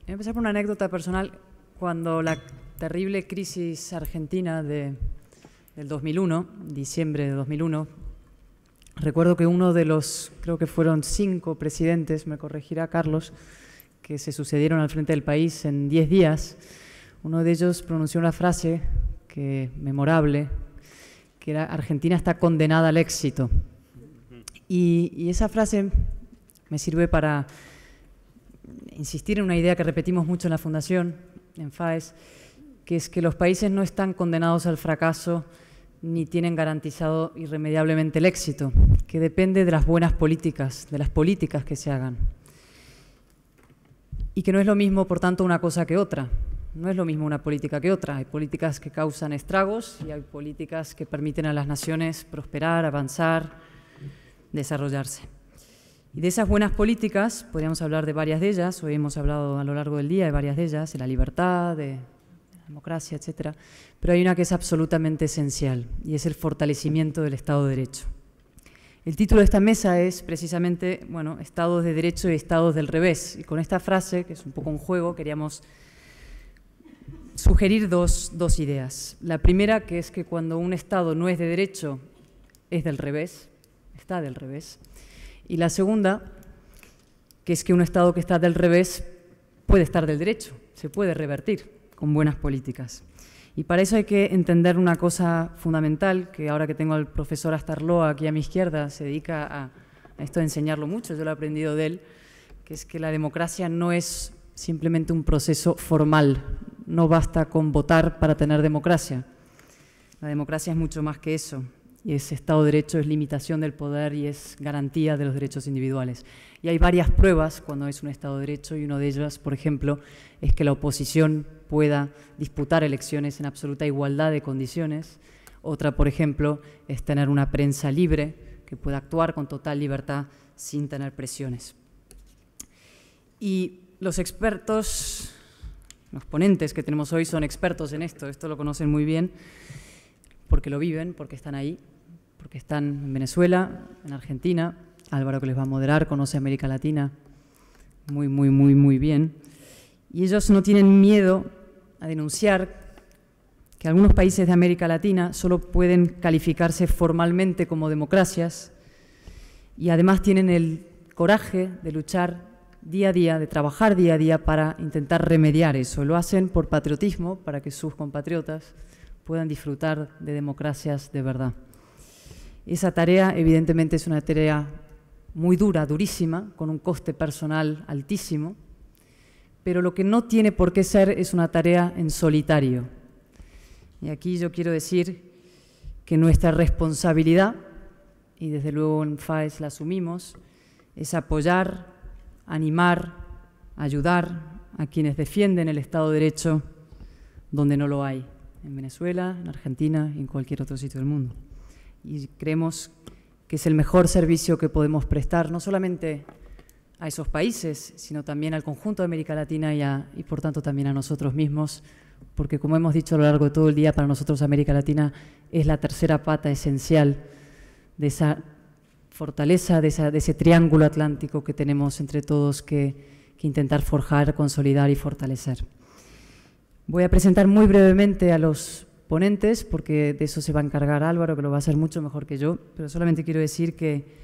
a empezar por una anécdota personal. Cuando la terrible crisis argentina del 2001, diciembre de 2001, recuerdo que uno de los, creo que fueron 5 presidentes, me corregirá Carlos, que se sucedieron al frente del país en 10 días, uno de ellos pronunció una frase memorable, que era: Argentina está condenada al éxito. Y esa frase me sirve para insistir en una idea que repetimos mucho en la Fundación, en FAES, que es que los países no están condenados al fracaso ni tienen garantizado irremediablemente el éxito, que depende de las buenas políticas, de las políticas que se hagan. Y que no es lo mismo, por tanto, una cosa que otra. No es lo mismo una política que otra. Hay políticas que causan estragos y hay políticas que permiten a las naciones prosperar, avanzar, desarrollarse. Y de esas buenas políticas podríamos hablar de varias de ellas. Hoy hemos hablado a lo largo del día de varias de ellas, de la libertad, de la democracia, etcétera. Pero hay una que es absolutamente esencial y es el fortalecimiento del Estado de Derecho. El título de esta mesa es precisamente, bueno, Estados de Derecho y Estados del revés. Y con esta frase, que es un poco un juego, queríamos sugerir dos ideas. La primera, que es que cuando un Estado no es de derecho, es del revés, está del revés. Y la segunda, que es que un Estado que está del revés puede estar del derecho, se puede revertir con buenas políticas. Y para eso hay que entender una cosa fundamental, que ahora que tengo al profesor Astarloa aquí a mi izquierda, se dedica a esto de enseñarlo mucho, yo lo he aprendido de él, que es que la democracia no es simplemente un proceso formal, no basta con votar para tener democracia. La democracia es mucho más que eso, y ese Estado de Derecho es limitación del poder y es garantía de los derechos individuales. Y hay varias pruebas cuando es un Estado de Derecho, y una de ellas, por ejemplo, es que la oposición pueda disputar elecciones en absoluta igualdad de condiciones. Otra, por ejemplo, es tener una prensa libre que pueda actuar con total libertad sin tener presiones. Y los expertos, los ponentes que tenemos hoy son expertos en esto lo conocen muy bien, porque lo viven, porque están ahí, porque están en Venezuela, en Argentina. Álvaro, que les va a moderar, conoce América Latina muy bien. Y ellos no tienen miedo a denunciar que algunos países de América Latina solo pueden calificarse formalmente como democracias y además tienen el coraje de luchar día a día, de trabajar día a día para intentar remediar eso. Lo hacen por patriotismo, para que sus compatriotas puedan disfrutar de democracias de verdad. Esa tarea, evidentemente, es una tarea muy dura, durísima, con un coste personal altísimo, pero lo que no tiene por qué ser es una tarea en solitario. Y aquí yo quiero decir que nuestra responsabilidad, y desde luego en FAES la asumimos, es apoyar, animar, ayudar a quienes defienden el Estado de Derecho donde no lo hay, en Venezuela, en Argentina y en cualquier otro sitio del mundo. Y creemos que es el mejor servicio que podemos prestar, no solamente a esos países, sino también al conjunto de América Latina y por tanto también a nosotros mismos, porque como hemos dicho a lo largo de todo el día, para nosotros América Latina es la tercera pata esencial de esa fortaleza, de ese triángulo atlántico que tenemos entre todos que intentar forjar, consolidar y fortalecer. Voy a presentar muy brevemente a los ponentes, porque de eso se va a encargar Álvaro, que lo va a hacer mucho mejor que yo, pero solamente quiero decir que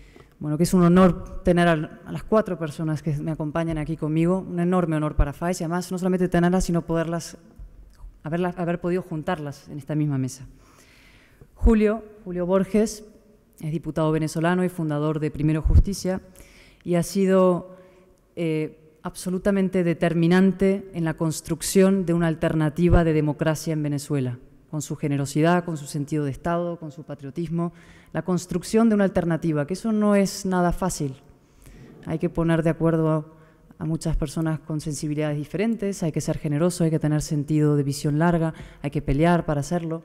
que es un honor tener a las 4 personas que me acompañan aquí conmigo, un enorme honor para FAES, y además no solamente tenerlas, sino haber podido juntarlas en esta misma mesa. Julio Borges es diputado venezolano y fundador de Primero Justicia, y ha sido absolutamente determinante en la construcción de una alternativa de democracia en Venezuela, con su generosidad, con su sentido de Estado, con su patriotismo, la construcción de una alternativa, que eso no es nada fácil. Hay que poner de acuerdo a muchas personas con sensibilidades diferentes, hay que ser generoso, hay que tener sentido de visión larga, hay que pelear para hacerlo.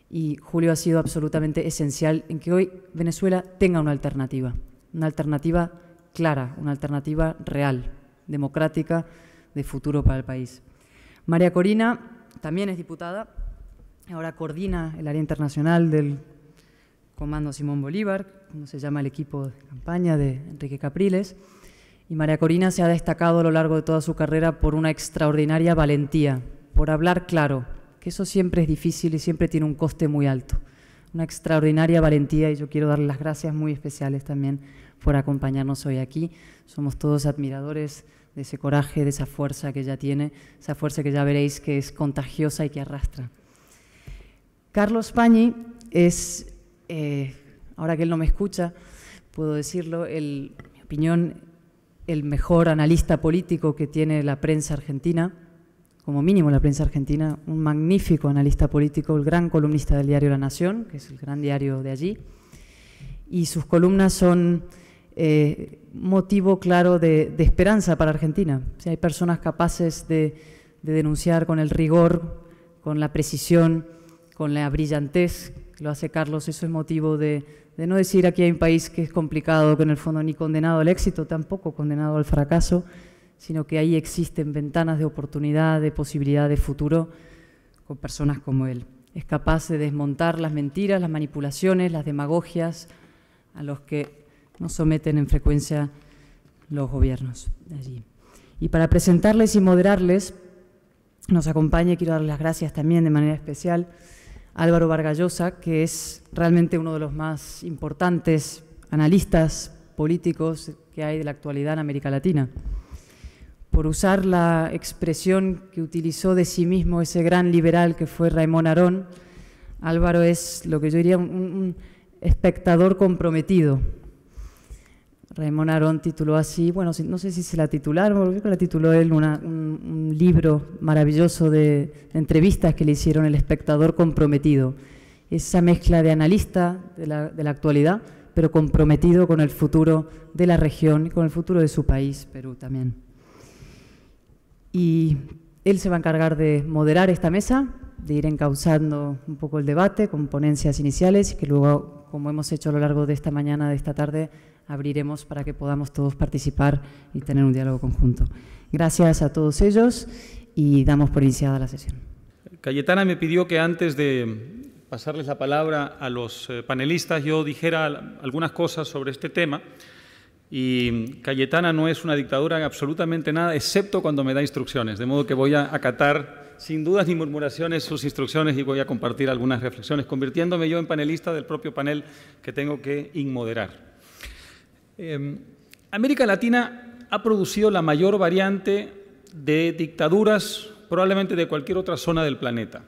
Y Julio ha sido absolutamente esencial en que hoy Venezuela tenga una alternativa clara, una alternativa real, democrática, de futuro para el país. María Corina también es diputada, ahora coordina el área internacional del Comando Simón Bolívar, como se llama el equipo de campaña de Enrique Capriles, Y María Corina se ha destacado a lo largo de toda su carrera por una extraordinaria valentía, por hablar claro, que eso siempre es difícil y siempre tiene un coste muy alto. Una extraordinaria valentía, y yo quiero darle las gracias muy especiales también por acompañarnos hoy aquí. Somos todos admiradores de ese coraje, de esa fuerza que ella tiene, esa fuerza que ya veréis que es contagiosa y que arrastra. Carlos Pañi es, ahora que él no me escucha, puedo decirlo, en mi opinión, el mejor analista político que tiene la prensa argentina, como mínimo la prensa argentina, un magnífico analista político, el gran columnista del diario La Nación, que es el gran diario de allí, y sus columnas son motivo claro de esperanza para Argentina. O sea, hay personas capaces de denunciar con el rigor, con la precisión, con la brillantez, que lo hace Carlos. Eso es motivo de no decir aquí hay un país que es complicado, que en el fondo ni condenado al éxito, tampoco condenado al fracaso, sino que ahí existen ventanas de oportunidad, de posibilidad de futuro con personas como él. Es capaz de desmontar las mentiras, las manipulaciones, las demagogias a los que nos someten en frecuencia los gobiernos de allí. Y para presentarles y moderarles, nos acompaña, y quiero darles las gracias también de manera especial, Álvaro Vargas Llosa, que es realmente uno de los más importantes analistas políticos que hay de la actualidad en América Latina. Por usar la expresión que utilizó de sí mismo ese gran liberal que fue Raymond Aron, Álvaro es lo que yo diría un espectador comprometido. Raymond Aron tituló así, bueno, no sé si se la titularon, creo que la tituló él un libro maravilloso de entrevistas que le hicieron, El espectador comprometido. Esa mezcla de analista de la actualidad, pero comprometido con el futuro de la región y con el futuro de su país, Perú también. Y él se va a encargar de moderar esta mesa, de ir encauzando un poco el debate con ponencias iniciales y que luego, como hemos hecho a lo largo de esta mañana, de esta tarde, abriremos para que podamos todos participar y tener un diálogo conjunto. Gracias a todos ellos y damos por iniciada la sesión. Cayetana me pidió que antes de pasarles la palabra a los panelistas yo dijera algunas cosas sobre este tema. Y Cayetana no es una dictadura en absolutamente nada, excepto cuando me da instrucciones, de modo que voy a acatar sin dudas ni murmuraciones sus instrucciones y voy a compartir algunas reflexiones, convirtiéndome yo en panelista del propio panel que tengo que inmoderar. América Latina ha producido la mayor variante de dictaduras probablemente de cualquier otra zona del planeta.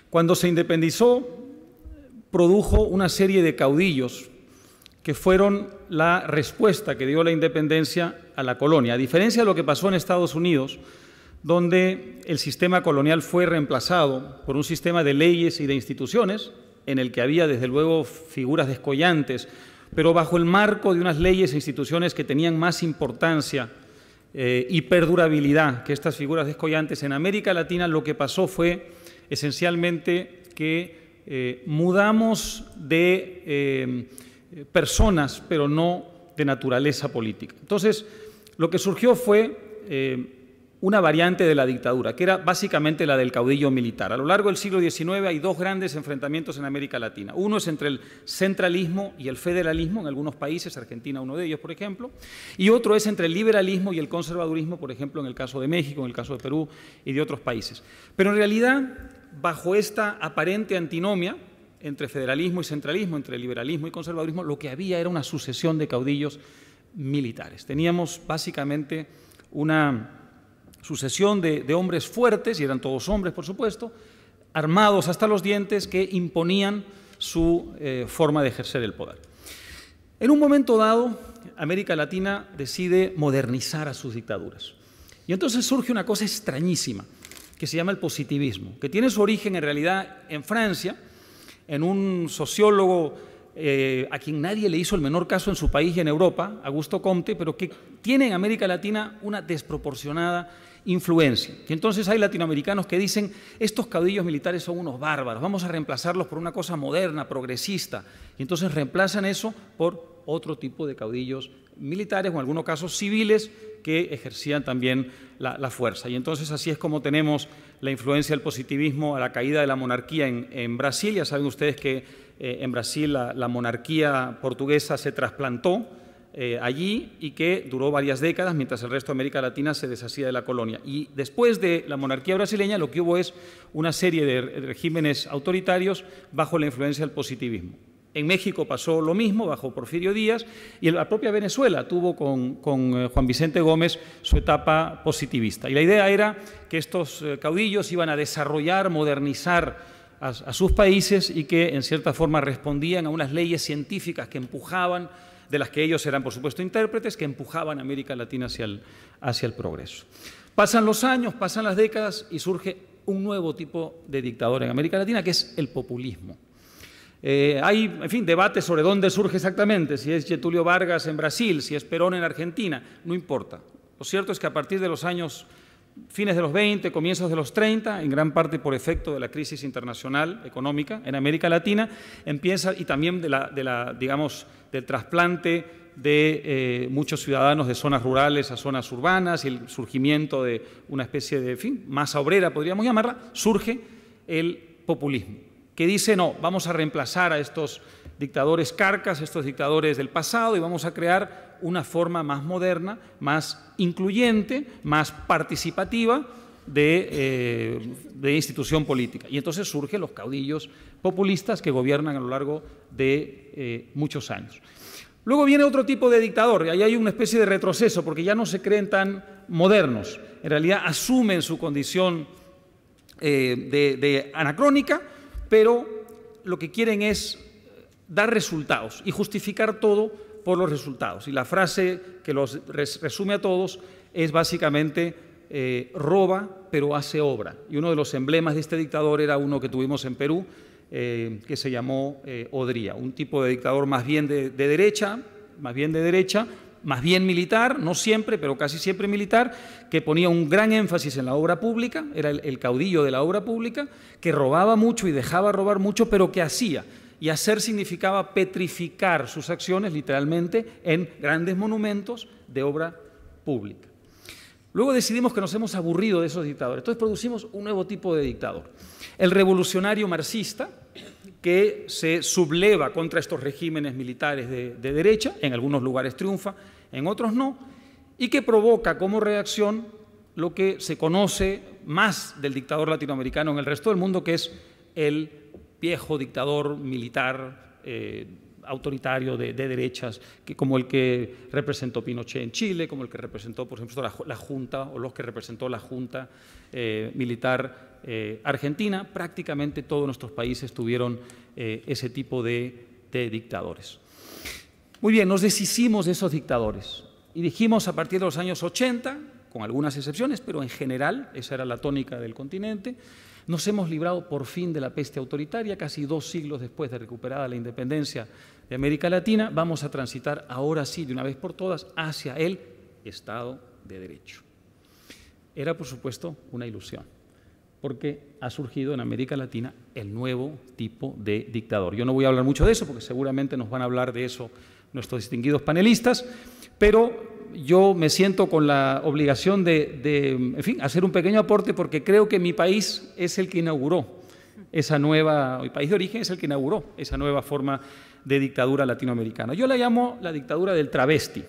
Cuando se independizó, produjo una serie de caudillos que fueron la respuesta que dio la independencia a la colonia. A diferencia de lo que pasó en Estados Unidos, donde el sistema colonial fue reemplazado por un sistema de leyes y de instituciones, en el que había desde luego figuras descollantes, pero bajo el marco de unas leyes e instituciones que tenían más importancia y perdurabilidad que estas figuras descollantes, en América Latina lo que pasó fue esencialmente que mudamos de personas, pero no de naturaleza política. Entonces, lo que surgió fue una variante de la dictadura, que era básicamente la del caudillo militar. A lo largo del siglo XIX hay dos grandes enfrentamientos en América Latina. Uno es entre el centralismo y el federalismo, en algunos países, Argentina uno de ellos, por ejemplo, y otro es entre el liberalismo y el conservadurismo, por ejemplo, en el caso de México, en el caso de Perú y de otros países. Pero en realidad, bajo esta aparente antinomia entre federalismo y centralismo, entre liberalismo y conservadurismo, lo que había era una sucesión de caudillos militares. Teníamos básicamente una sucesión de hombres fuertes, y eran todos hombres, por supuesto, armados hasta los dientes, que imponían su forma de ejercer el poder. En un momento dado, América Latina decide modernizar a sus dictaduras. Y entonces surge una cosa extrañísima, que se llama el positivismo, que tiene su origen en realidad en Francia, en un sociólogo a quien nadie le hizo el menor caso en su país y en Europa, Augusto Comte, pero que tiene en América Latina una desproporcionada influencia. Y entonces hay latinoamericanos que dicen, estos caudillos militares son unos bárbaros, vamos a reemplazarlos por una cosa moderna, progresista. Y entonces reemplazan eso por otro tipo de caudillos militares, o en algunos casos civiles, que ejercían también la fuerza. Y entonces así es como tenemos la influencia del positivismo a la caída de la monarquía en Brasil. Ya saben ustedes que en Brasil la monarquía portuguesa se trasplantó allí y que duró varias décadas mientras el resto de América Latina se deshacía de la colonia. Y después de la monarquía brasileña lo que hubo es una serie de regímenes autoritarios bajo la influencia del positivismo. En México pasó lo mismo bajo Porfirio Díaz y la propia Venezuela tuvo con Juan Vicente Gómez su etapa positivista. Y la idea era que estos caudillos iban a desarrollar, modernizar a sus países y que en cierta forma respondían a unas leyes científicas que empujaban, de las que ellos eran por supuesto intérpretes, que empujaban a América Latina hacia el progreso. Pasan los años, pasan las décadas y surge un nuevo tipo de dictador en América Latina que es el populismo. Hay, en fin, debates sobre dónde surge exactamente, si es Getúlio Vargas en Brasil, si es Perón en Argentina, no importa. Lo cierto es que a partir de los años fines de los 20, comienzos de los 30, en gran parte por efecto de la crisis internacional económica en América Latina, empieza, y también digamos, del trasplante de muchos ciudadanos de zonas rurales a zonas urbanas y el surgimiento de una especie de, en fin, masa obrera, podríamos llamarla, surge el populismo, que dice, no, vamos a reemplazar a estos dictadores carcas, estos dictadores del pasado, y vamos a crear una forma más moderna, más incluyente, más participativa de institución política. Y entonces surgen los caudillos populistas que gobiernan a lo largo de muchos años. Luego viene otro tipo de dictador, y ahí hay una especie de retroceso, porque ya no se creen tan modernos. En realidad asumen su condición de anacrónica, pero lo que quieren es dar resultados y justificar todo por los resultados. Y la frase que los resume a todos es básicamente roba pero hace obra. Y uno de los emblemas de este dictador era uno que tuvimos en Perú, que se llamó Odría, un tipo de dictador más bien de derecha, más bien militar, no siempre, pero casi siempre militar, que ponía un gran énfasis en la obra pública, era el caudillo de la obra pública, que robaba mucho y dejaba robar mucho, pero que hacía. Y hacer significaba petrificar sus acciones, literalmente, en grandes monumentos de obra pública. Luego decidimos que nos hemos aburrido de esos dictadores, entonces producimos un nuevo tipo de dictador. El revolucionario marxista, que se subleva contra estos regímenes militares de derecha, en algunos lugares triunfa, en otros no, y que provoca como reacción lo que se conoce más del dictador latinoamericano en el resto del mundo, que es el viejo dictador militar autoritario de derechas, como el que representó Pinochet en Chile, como el que representó, por ejemplo, la Junta, o los que representó la Junta militar argentina. Prácticamente todos nuestros países tuvieron ese tipo de dictadores. Muy bien, nos deshicimos de esos dictadores y dijimos a partir de los años 80, con algunas excepciones, pero en general, esa era la tónica del continente, nos hemos librado por fin de la peste autoritaria, casi 2 siglos después de recuperada la independencia de América Latina, vamos a transitar ahora sí, de una vez por todas, hacia el Estado de Derecho. Era, por supuesto, una ilusión, porque ha surgido en América Latina el nuevo tipo de dictador. Yo no voy a hablar mucho de eso, porque seguramente nos van a hablar de eso nuestros distinguidos panelistas, pero yo me siento con la obligación en fin, hacer un pequeño aporte, porque creo que mi país es el que inauguró esa nueva, mi país de origen es el que inauguró esa nueva forma de dictadura latinoamericana. Yo la llamo la dictadura del travesti.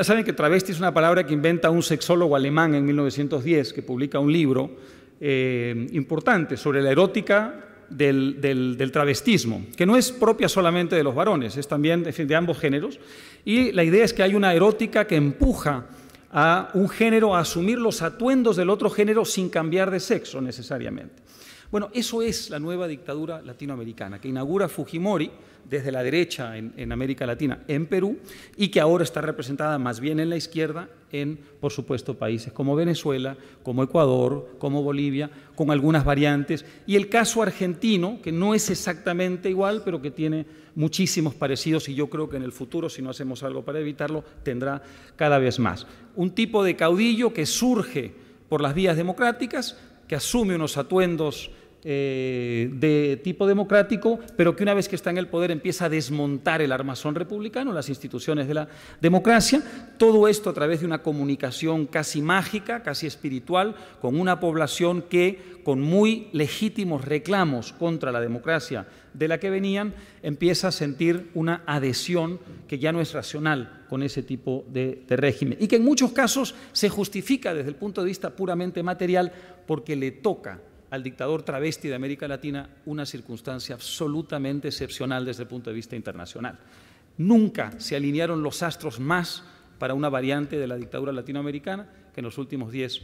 Saben que travesti es una palabra que inventa un sexólogo alemán en 1910, que publica un libro importante sobre la erótica del travestismo, que no es propia solamente de los varones, es también de ambos géneros, y la idea es que hay una erótica que empuja a un género a asumir los atuendos del otro género sin cambiar de sexo necesariamente. Bueno, eso es la nueva dictadura latinoamericana que inaugura Fujimori desde la derecha en América Latina, en Perú, y que ahora está representada más bien en la izquierda en, por supuesto, países como Venezuela, como Ecuador, como Bolivia, con algunas variantes, y el caso argentino, que no es exactamente igual, pero que tiene muchísimos parecidos, y yo creo que en el futuro, si no hacemos algo para evitarlo, tendrá cada vez más. Un tipo de caudillo que surge por las vías democráticas, que asume unos atuendos de tipo democrático, pero que una vez que está en el poder empieza a desmontar el armazón republicano, las instituciones de la democracia, todo esto a través de una comunicación casi mágica, casi espiritual, con una población que, con muy legítimos reclamos contra la democracia de la que venían, empieza a sentir una adhesión que ya no es racional con ese tipo de régimen y que en muchos casos se justifica desde el punto de vista puramente material porque le toca al dictador travesti de América Latina una circunstancia absolutamente excepcional desde el punto de vista internacional. Nunca se alinearon los astros más para una variante de la dictadura latinoamericana que en los últimos 10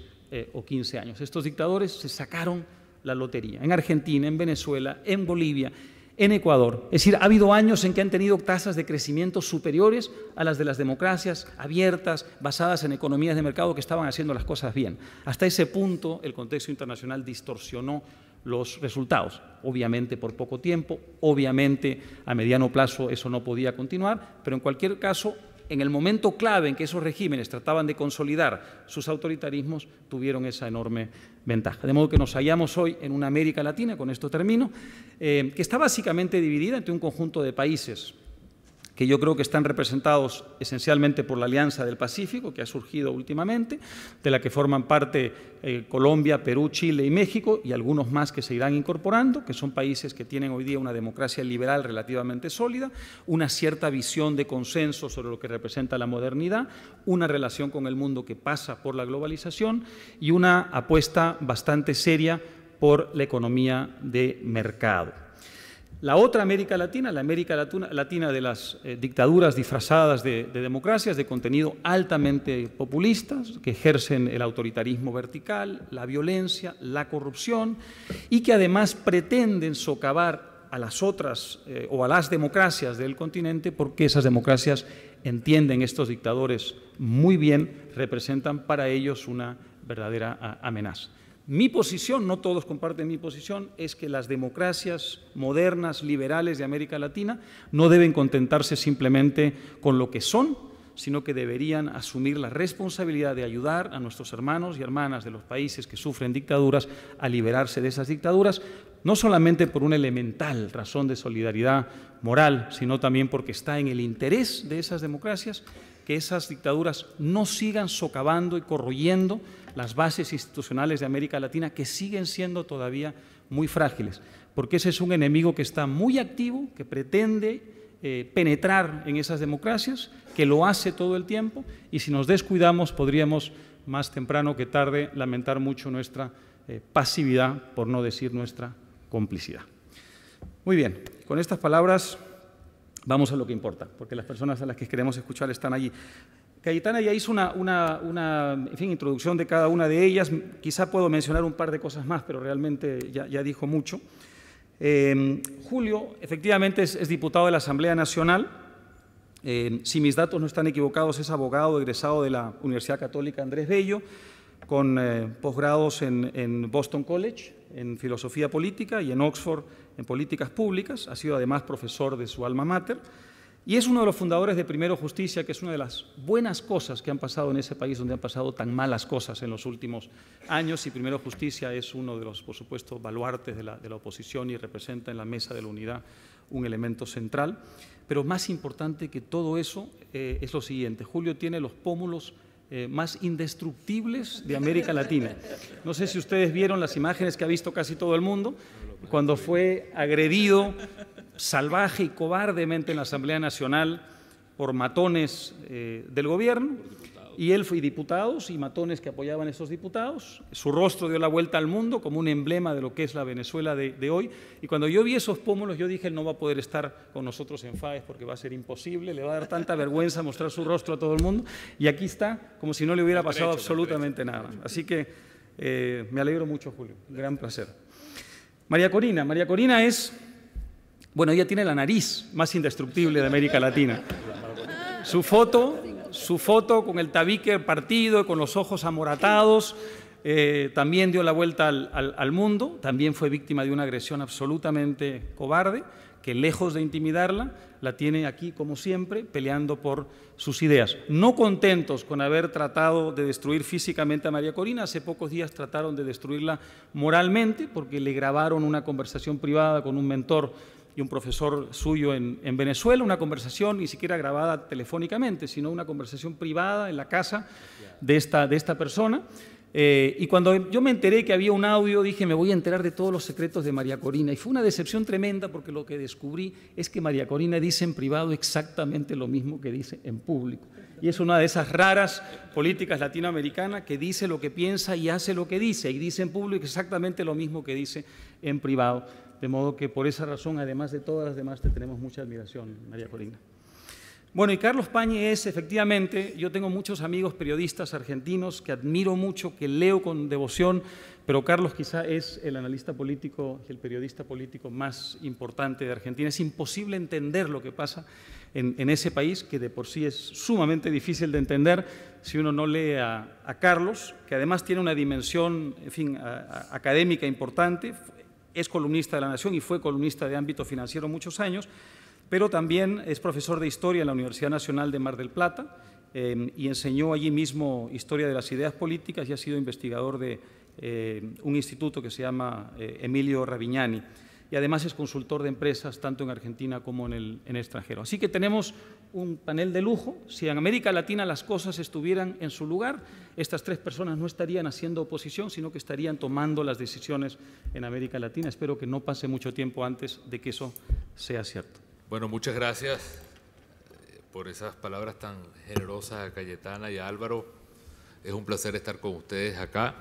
o 15 años. Estos dictadores se sacaron la lotería en Argentina, en Venezuela, en Bolivia, en Ecuador. Es decir, ha habido años en que han tenido tasas de crecimiento superiores a las de las democracias abiertas, basadas en economías de mercado que estaban haciendo las cosas bien. Hasta ese punto, el contexto internacional distorsionó los resultados. Obviamente por poco tiempo, obviamente a mediano plazo eso no podía continuar, pero en cualquier caso, en el momento clave en que esos regímenes trataban de consolidar sus autoritarismos, tuvieron esa enorme ventaja. De modo que nos hallamos hoy en una América Latina, con esto termino, que está básicamente dividida entre un conjunto de países que yo creo que están representados esencialmente por la Alianza del Pacífico, que ha surgido últimamente, de la que forman parte Colombia, Perú, Chile y México, y algunos más que se irán incorporando, que son países que tienen hoy día una democracia liberal relativamente sólida, una cierta visión de consenso sobre lo que representa la modernidad, una relación con el mundo que pasa por la globalización y una apuesta bastante seria por la economía de mercado. La otra América Latina, la América Latina de las dictaduras disfrazadas de democracias, de contenido altamente populistas, que ejercen el autoritarismo vertical, la violencia, la corrupción y que además pretenden socavar a las otras o a las democracias del continente porque esas democracias, entienden estos dictadores muy bien, representan para ellos una verdadera amenaza. Mi posición, no todos comparten mi posición, es que las democracias modernas, liberales de América Latina no deben contentarse simplemente con lo que son, sino que deberían asumir la responsabilidad de ayudar a nuestros hermanos y hermanas de los países que sufren dictaduras a liberarse de esas dictaduras, no solamente por una elemental razón de solidaridad moral, sino también porque está en el interés de esas democracias que esas dictaduras no sigan socavando y corroyendo las bases institucionales de América Latina, que siguen siendo todavía muy frágiles, porque ese es un enemigo que está muy activo, que pretende penetrar en esas democracias, que lo hace todo el tiempo, y si nos descuidamos podríamos más temprano que tarde lamentar mucho nuestra pasividad, por no decir nuestra complicidad. Muy bien, con estas palabras vamos a lo que importa, porque las personas a las que queremos escuchar están allí. Cayetana ya hizo una introducción de cada una de ellas. Quizá puedo mencionar un par de cosas más, pero realmente ya dijo mucho. Julio, efectivamente, es diputado de la Asamblea Nacional. Si mis datos no están equivocados, es abogado egresado de la Universidad Católica Andrés Bello, con posgrados en Boston College, en Filosofía Política, y en Oxford, en Políticas Públicas. Ha sido además profesor de su alma mater. Y es uno de los fundadores de Primero Justicia, que es una de las buenas cosas que han pasado en ese país donde han pasado tan malas cosas en los últimos años. Y Primero Justicia es uno de los, por supuesto, baluartes de la oposición y representa en la mesa de la unidad un elemento central. Pero más importante que todo eso es lo siguiente. Julio tiene los pómulos más indestructibles de América Latina. No sé si ustedes vieron las imágenes que ha visto casi todo el mundo, cuando fue agredido salvaje y cobardemente en la Asamblea Nacional por matones del gobierno, y él fue diputados y matones que apoyaban a esos diputados. Su rostro dio la vuelta al mundo como un emblema de lo que es la Venezuela de hoy, y cuando yo vi esos pómulos yo dije, él no va a poder estar con nosotros en FAES porque va a ser imposible, le va a dar tanta vergüenza mostrar su rostro a todo el mundo, y aquí está como si no le hubiera pasado absolutamente nada. Así que me alegro mucho, Julio, gran placer. María Corina es... Bueno, ella tiene la nariz más indestructible de América Latina. Su foto con el tabique partido, con los ojos amoratados, también dio la vuelta al mundo, también fue víctima de una agresión absolutamente cobarde, que lejos de intimidarla, la tiene aquí, como siempre, peleando por sus ideas. No contentos con haber tratado de destruir físicamente a María Corina, hace pocos días trataron de destruirla moralmente, porque le grabaron una conversación privada con un mentor y un profesor suyo en Venezuela, una conversación ni siquiera grabada telefónicamente, sino una conversación privada en la casa de esta persona. Y cuando yo me enteré que había un audio, dije, me voy a enterar de todos los secretos de María Corina. Y fue una decepción tremenda, porque lo que descubrí es que María Corina dice en privado exactamente lo mismo que dice en público. Y es una de esas raras políticas latinoamericanas que dice lo que piensa y hace lo que dice, y dice en público exactamente lo mismo que dice en privado. De modo que por esa razón, además de todas las demás, te tenemos mucha admiración, María Corina. Bueno, y Carlos Pañi es, efectivamente, yo tengo muchos amigos periodistas argentinos que admiro mucho, que leo con devoción, pero Carlos quizá es el analista político y el periodista político más importante de Argentina. Es imposible entender lo que pasa en ese país, que de por sí es sumamente difícil de entender si uno no lee a Carlos, que además tiene una dimensión, en fin, académica importante, es columnista de La Nación y fue columnista de ámbito financiero muchos años, pero también es profesor de Historia en la Universidad Nacional de Mar del Plata y enseñó allí mismo Historia de las Ideas Políticas y ha sido investigador de un instituto que se llama Emilio Ravignani. Y además es consultor de empresas tanto en Argentina como en el extranjero. Así que tenemos un panel de lujo. Si en América Latina las cosas estuvieran en su lugar, estas tres personas no estarían haciendo oposición, sino que estarían tomando las decisiones en América Latina. Espero que no pase mucho tiempo antes de que eso sea cierto. Bueno, muchas gracias por esas palabras tan generosas a Cayetana y a Álvaro. Es un placer estar con ustedes acá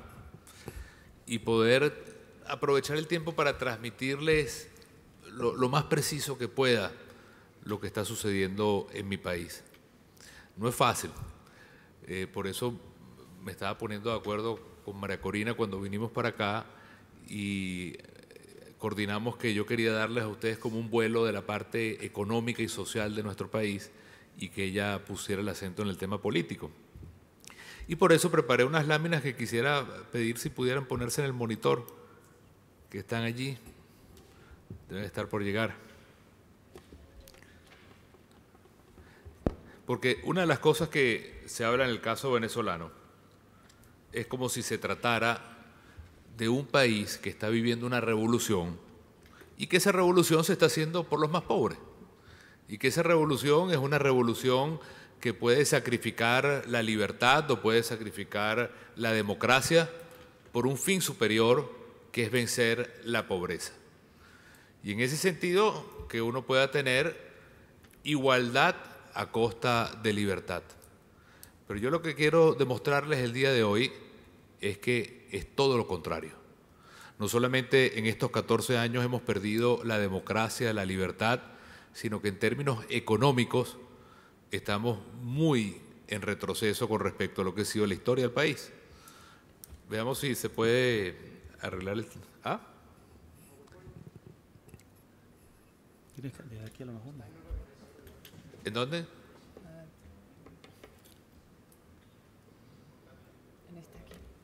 y poder aprovechar el tiempo para transmitirles lo más preciso que pueda lo que está sucediendo en mi país. No es fácil, por eso me estaba poniendo de acuerdo con María Corina cuando vinimos para acá y coordinamos que yo quería darles a ustedes como un vuelo de la parte económica y social de nuestro país y que ella pusiera el acento en el tema político. Y por eso preparé unas láminas que quisiera pedir si pudieran ponerse en el monitor, que están allí, deben estar por llegar. Porque una de las cosas que se habla en el caso venezolano es como si se tratara de un país que está viviendo una revolución y que esa revolución se está haciendo por los más pobres y que esa revolución es una revolución que puede sacrificar la libertad o puede sacrificar la democracia por un fin superior que es vencer la pobreza. Y en ese sentido que uno pueda tener igualdad a costa de libertad. Pero yo lo que quiero demostrarles el día de hoy es que es todo lo contrario. No solamente en estos 14 años hemos perdido la democracia, la libertad, sino que en términos económicos estamos muy en retroceso con respecto a lo que ha sido la historia del país. Veamos si se puede arreglar el... ¿Ah? ¿En dónde?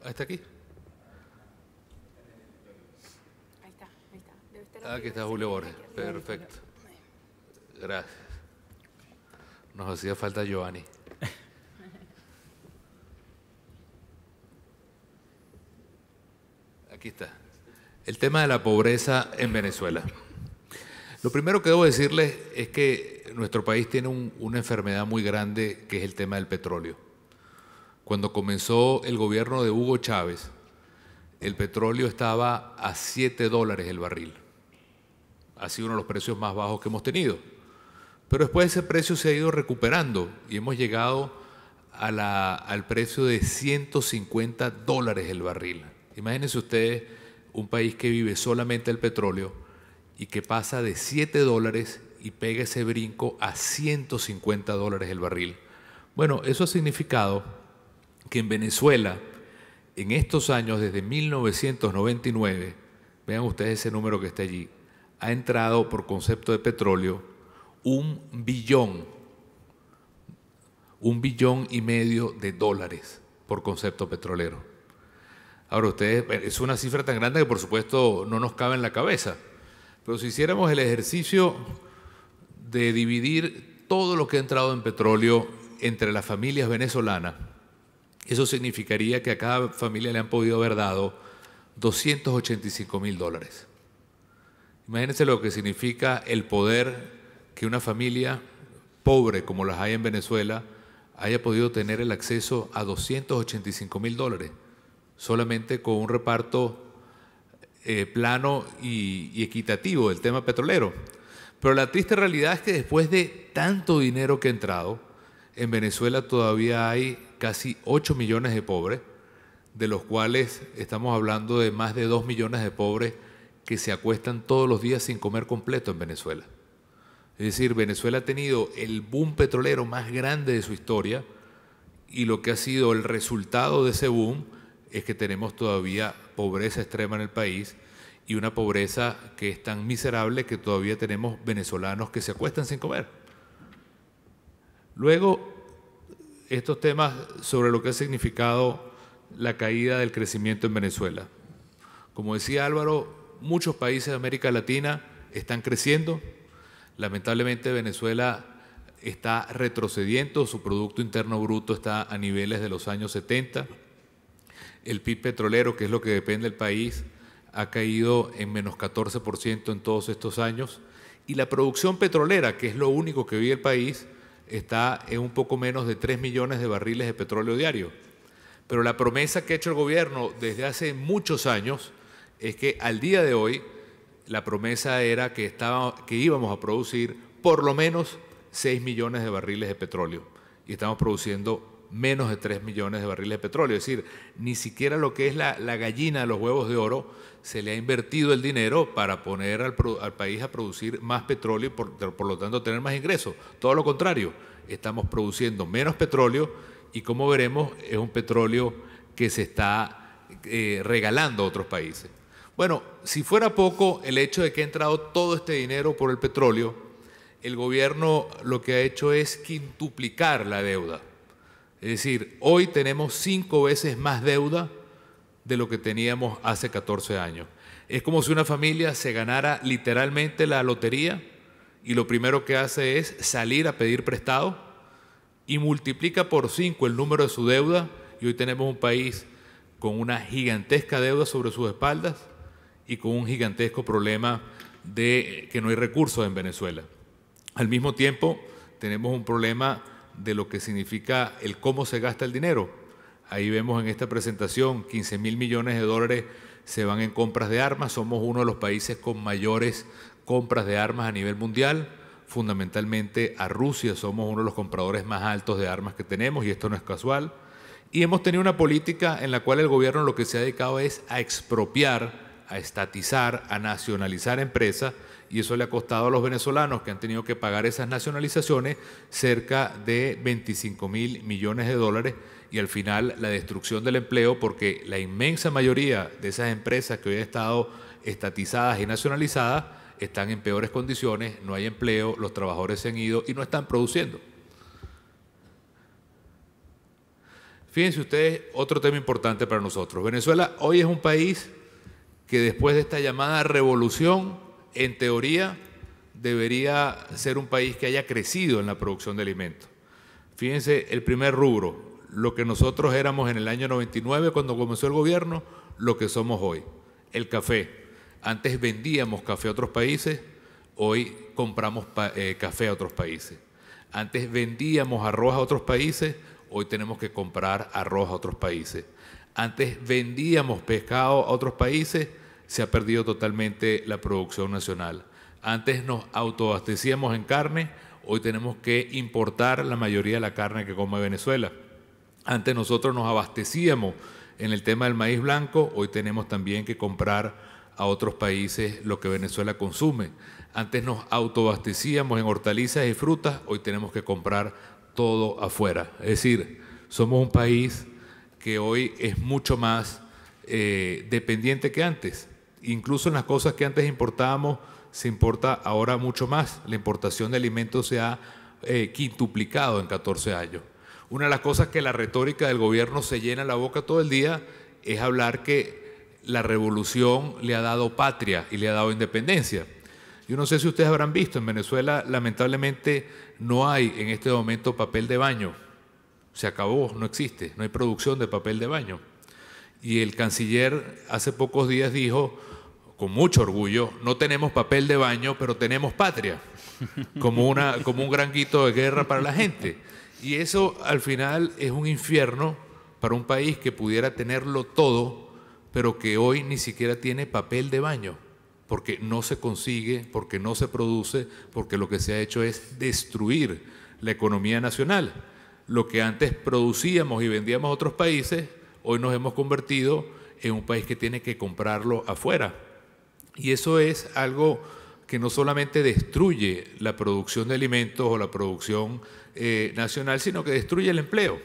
¿Hasta aquí? Ahí está. Debe estar Aquí está Julio Borges. Perfecto. Gracias. Nos hacía falta Giovanni. Aquí está. El tema de la pobreza en Venezuela. Lo primero que debo decirles es que nuestro país tiene una enfermedad muy grande que es el tema del petróleo. Cuando comenzó el gobierno de Hugo Chávez, el petróleo estaba a $7 el barril. Ha sido uno de los precios más bajos que hemos tenido. Pero después ese precio se ha ido recuperando y hemos llegado al precio de $150 el barril. Imagínense ustedes un país que vive solamente el petróleo y que pasa de $7 y pega ese brinco a $150 el barril. Bueno, eso ha significado que en Venezuela, en estos años, desde 1999, vean ustedes ese número que está allí, ha entrado por concepto de petróleo $1 billón y medio por concepto petrolero. Ahora, es una cifra tan grande que por supuesto no nos cabe en la cabeza, pero si hiciéramos el ejercicio de dividir todo lo que ha entrado en petróleo entre las familias venezolanas, eso significaría que a cada familia le han podido haber dado $285.000. Imagínense lo que significa el poder que una familia pobre como las hay en Venezuela haya podido tener el acceso a $285.000 solamente con un reparto plano y equitativo del tema petrolero. Pero la triste realidad es que después de tanto dinero que ha entrado, en Venezuela todavía hay casi 8 millones de pobres, de los cuales estamos hablando de más de 2 millones de pobres que se acuestan todos los días sin comer completo en Venezuela. Es decir, Venezuela ha tenido el boom petrolero más grande de su historia y lo que ha sido el resultado de ese boom es que tenemos todavía pobreza extrema en el país y una pobreza que es tan miserable que todavía tenemos venezolanos que se acuestan sin comer. Luego, estos temas sobre lo que ha significado la caída del crecimiento en Venezuela. Como decía Álvaro, muchos países de América Latina están creciendo. Lamentablemente Venezuela está retrocediendo, su Producto Interno Bruto está a niveles de los años 70. El PIB petrolero, que es lo que depende del país, ha caído en menos 14% en todos estos años. Y la producción petrolera, que es lo único que vive el país, está en un poco menos de 3 millones de barriles de petróleo diario. Pero la promesa que ha hecho el gobierno desde hace muchos años es que al día de hoy la promesa era que íbamos a producir por lo menos 6 millones de barriles de petróleo y estamos produciendo menos de 3 millones de barriles de petróleo. Es decir, ni siquiera lo que es la gallina de los huevos de oro se le ha invertido el dinero para poner al país a producir más petróleo y por lo tanto tener más ingresos. Todo lo contrario, estamos produciendo menos petróleo y como veremos es un petróleo que se está regalando a otros países. Bueno, si fuera poco el hecho de que ha entrado todo este dinero por el petróleo, el gobierno lo que ha hecho es quintuplicar la deuda. Es decir, hoy tenemos 5 veces más deuda de lo que teníamos hace 14 años. Es como si una familia se ganara literalmente la lotería y lo primero que hace es salir a pedir prestado y multiplica por 5 el número de su deuda y hoy tenemos un país con una gigantesca deuda sobre sus espaldas y con un gigantesco problema de que no hay recursos en Venezuela. Al mismo tiempo, tenemos un problema de lo que significa el cómo se gasta el dinero. Ahí vemos en esta presentación, 15.000 millones de dólares se van en compras de armas. Somos uno de los países con mayores compras de armas a nivel mundial. Fundamentalmente a Rusia somos uno de los compradores más altos de armas que tenemos y esto no es casual. Y hemos tenido una política en la cual el gobierno lo que se ha dedicado es a expropiar, a estatizar, a nacionalizar empresas y eso le ha costado a los venezolanos que han tenido que pagar esas nacionalizaciones cerca de 25.000 millones de dólares y al final la destrucción del empleo porque la inmensa mayoría de esas empresas que hoy han estado estatizadas y nacionalizadas están en peores condiciones, no hay empleo, los trabajadores se han ido y no están produciendo. Fíjense ustedes, otro tema importante para nosotros. Venezuela hoy es un país que después de esta llamada revolución, en teoría, debería ser un país que haya crecido en la producción de alimentos. Fíjense, el primer rubro, lo que nosotros éramos en el año 99 cuando comenzó el gobierno, lo que somos hoy, el café. Antes vendíamos café a otros países, hoy compramos café a otros países. Antes vendíamos arroz a otros países, hoy tenemos que comprar arroz a otros países. Antes vendíamos pescado a otros países, se ha perdido totalmente la producción nacional. Antes nos autoabastecíamos en carne, hoy tenemos que importar la mayoría de la carne que come Venezuela. Antes nosotros nos abastecíamos en el tema del maíz blanco, hoy tenemos también que comprar a otros países lo que Venezuela consume. Antes nos autoabastecíamos en hortalizas y frutas, hoy tenemos que comprar todo afuera. Es decir, somos un país que hoy es mucho más dependiente que antes. Incluso en las cosas que antes importábamos, se importa ahora mucho más. La importación de alimentos se ha quintuplicado en 14 años. Una de las cosas que la retórica del gobierno se llena la boca todo el día es hablar que la revolución le ha dado patria y le ha dado independencia. Yo no sé si ustedes habrán visto, en Venezuela lamentablemente no hay en este momento papel de baño. Se acabó, no existe, no hay producción de papel de baño. Y el canciller hace pocos días dijo, con mucho orgullo, no tenemos papel de baño, pero tenemos patria, como un granito de guerra para la gente. Y eso al final es un infierno para un país que pudiera tenerlo todo, pero que hoy ni siquiera tiene papel de baño, porque no se consigue, porque no se produce, porque lo que se ha hecho es destruir la economía nacional. Lo que antes producíamos y vendíamos a otros países, hoy nos hemos convertido en un país que tiene que comprarlo afuera. Y eso es algo que no solamente destruye la producción de alimentos o la producción nacional, sino que destruye el empleo.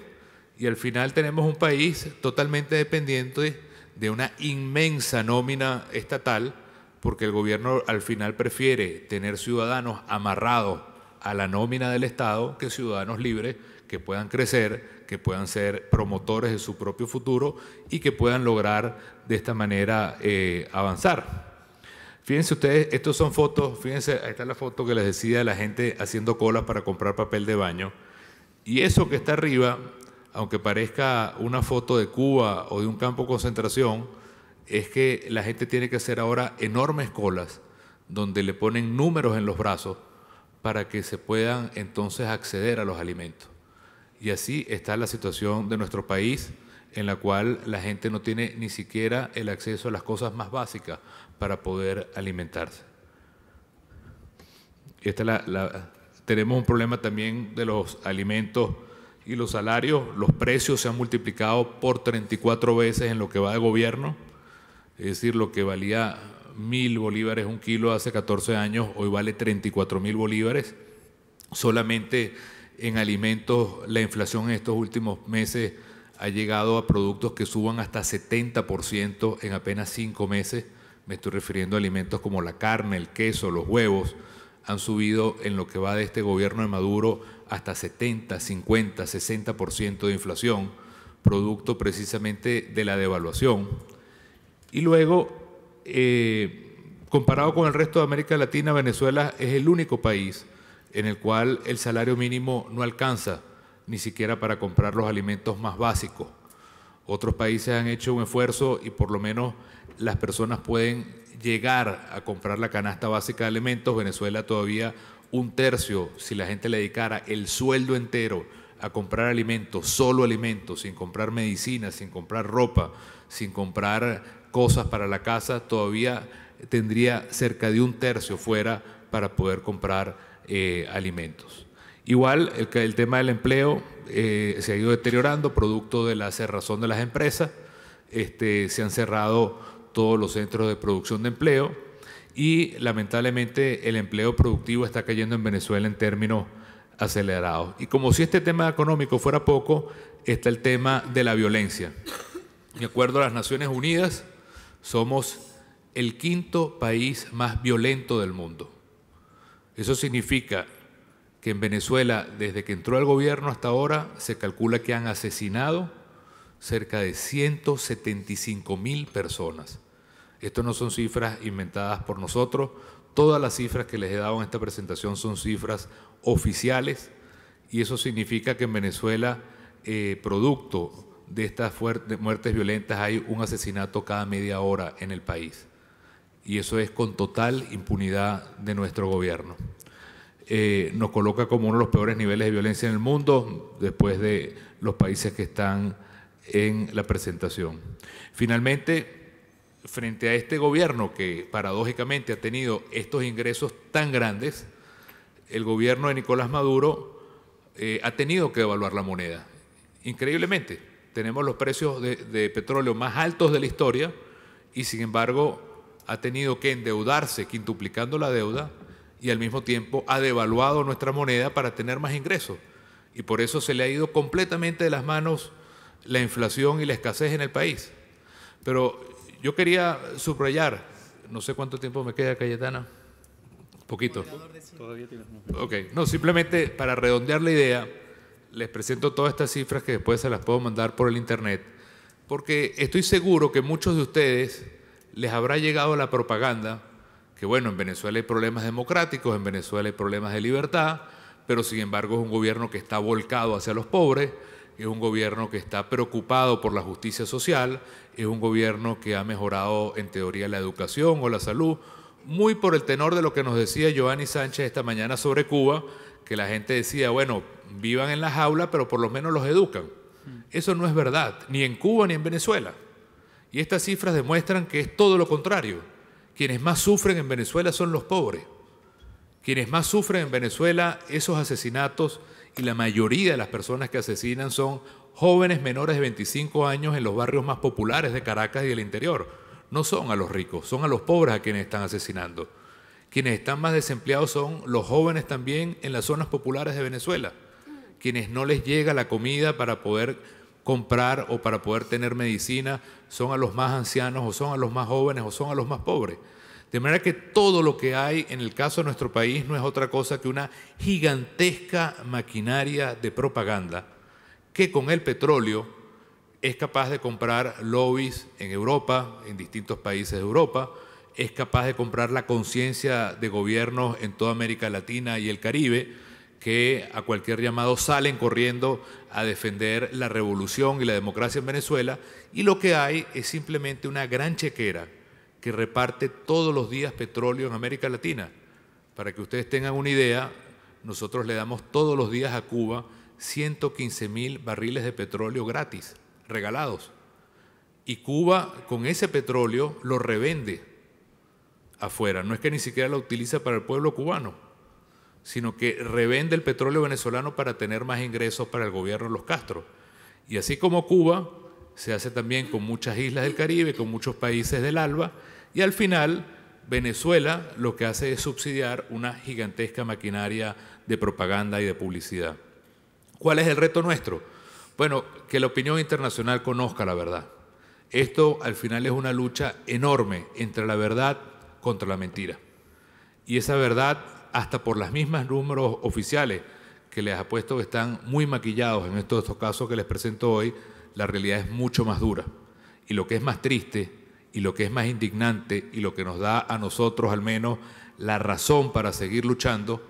Y al final tenemos un país totalmente dependiente de una inmensa nómina estatal, porque el gobierno al final prefiere tener ciudadanos amarrados a la nómina del Estado que ciudadanos libres que puedan crecer, que puedan ser promotores de su propio futuro y que puedan lograr de esta manera avanzar. Fíjense ustedes, estos son fotos, fíjense, ahí está la foto que les decía de la gente haciendo colas para comprar papel de baño. Y eso que está arriba, aunque parezca una foto de Cuba o de un campo de concentración, es que la gente tiene que hacer ahora enormes colas donde le ponen números en los brazos para que se puedan entonces acceder a los alimentos. Y así está la situación de nuestro país, en la cual la gente no tiene ni siquiera el acceso a las cosas más básicas para poder alimentarse. Tenemos un problema también de los alimentos y los salarios. Los precios se han multiplicado por 34 veces en lo que va de gobierno. Es decir, lo que valía 1.000 bolívares un kilo hace 14 años, hoy vale 34.000 bolívares. Solamente en alimentos, la inflación en estos últimos meses ha llegado a productos que suban hasta 70% en apenas 5 meses. Me estoy refiriendo a alimentos como la carne, el queso, los huevos. Han subido en lo que va de este gobierno de Maduro hasta 70, 50, 60% de inflación, producto precisamente de la devaluación. Y luego, comparado con el resto de América Latina, Venezuela es el único país en el cual el salario mínimo no alcanza ni siquiera para comprar los alimentos más básicos. Otros países han hecho un esfuerzo y por lo menos las personas pueden llegar a comprar la canasta básica de alimentos. Venezuela todavía 1/3, si la gente le dedicara el sueldo entero a comprar alimentos, solo alimentos, sin comprar medicinas, sin comprar ropa, sin comprar cosas para la casa, todavía tendría cerca de 1/3 fuera para poder comprar alimentos. Igual el tema del empleo se ha ido deteriorando producto de la cerrazón de las empresas. Se han cerrado todos los centros de producción de empleo y lamentablemente el empleo productivo está cayendo en Venezuela en términos acelerados. Y como si este tema económico fuera poco, está el tema de la violencia. De acuerdo a las Naciones Unidas, somos el 5º país más violento del mundo. Eso significa que en Venezuela, desde que entró el gobierno hasta ahora, se calcula que han asesinado cerca de 175.000 personas. Esto no son cifras inventadas por nosotros. Todas las cifras que les he dado en esta presentación son cifras oficiales y eso significa que en Venezuela, producto de estas muertes violentas, hay un asesinato cada media hora en el país. Y eso es con total impunidad de nuestro gobierno. Nos coloca como uno de los peores niveles de violencia en el mundo, después de los países que están en la presentación. Finalmente, frente a este gobierno que paradójicamente ha tenido estos ingresos tan grandes, el gobierno de Nicolás Maduro ha tenido que devaluar la moneda. Increíblemente, tenemos los precios de petróleo más altos de la historia y sin embargo ha tenido que endeudarse quintuplicando la deuda y al mismo tiempo ha devaluado nuestra moneda para tener más ingresos. Y por eso se le ha ido completamente de las manos la inflación y la escasez en el país. Pero yo quería subrayar, no sé cuánto tiempo me queda, Cayetana. Poquito. Todavía tienes. Ok, no, simplemente para redondear la idea, les presento todas estas cifras que después se las puedo mandar por el internet, porque estoy seguro que muchos de ustedes les habrá llegado la propaganda que, bueno, en Venezuela hay problemas democráticos, en Venezuela hay problemas de libertad, pero sin embargo es un gobierno que está volcado hacia los pobres, es un gobierno que está preocupado por la justicia social, es un gobierno que ha mejorado en teoría la educación o la salud, muy por el tenor de lo que nos decía Giovanni Sánchez esta mañana sobre Cuba, que la gente decía, bueno, vivan en la jaula, pero por lo menos los educan. Eso no es verdad, ni en Cuba ni en Venezuela. Y estas cifras demuestran que es todo lo contrario. Quienes más sufren en Venezuela son los pobres. Quienes más sufren en Venezuela esos asesinatos, y la mayoría de las personas que asesinan son jóvenes menores de 25 años en los barrios más populares de Caracas y del interior. No son a los ricos, son a los pobres a quienes están asesinando. Quienes están más desempleados son los jóvenes también en las zonas populares de Venezuela. Quienes no les llega la comida para poder comprar o para poder tener medicina son a los más ancianos o son a los más jóvenes o son a los más pobres. De manera que todo lo que hay en el caso de nuestro país no es otra cosa que una gigantesca maquinaria de propaganda que con el petróleo es capaz de comprar lobbies en Europa, en distintos países de Europa, es capaz de comprar la conciencia de gobiernos en toda América Latina y el Caribe, que a cualquier llamado salen corriendo a defender la revolución y la democracia en Venezuela, y lo que hay es simplemente una gran chequera que reparte todos los días petróleo en América Latina. Para que ustedes tengan una idea, nosotros le damos todos los días a Cuba 115.000 barriles de petróleo gratis, regalados. Y Cuba con ese petróleo lo revende afuera. No es que ni siquiera lo utiliza para el pueblo cubano, sino que revende el petróleo venezolano para tener más ingresos para el gobierno de los Castro. Y así como Cuba, se hace también con muchas islas del Caribe, con muchos países del ALBA, y al final Venezuela lo que hace es subsidiar una gigantesca maquinaria de propaganda y de publicidad. ¿Cuál es el reto nuestro? Bueno, que la opinión internacional conozca la verdad. Esto al final es una lucha enorme entre la verdad contra la mentira. Y esa verdad, hasta por las mismas números oficiales que les apuesto que están muy maquillados en estos casos que les presento hoy, la realidad es mucho más dura. Y lo que es más triste y lo que es más indignante y lo que nos da a nosotros al menos la razón para seguir luchando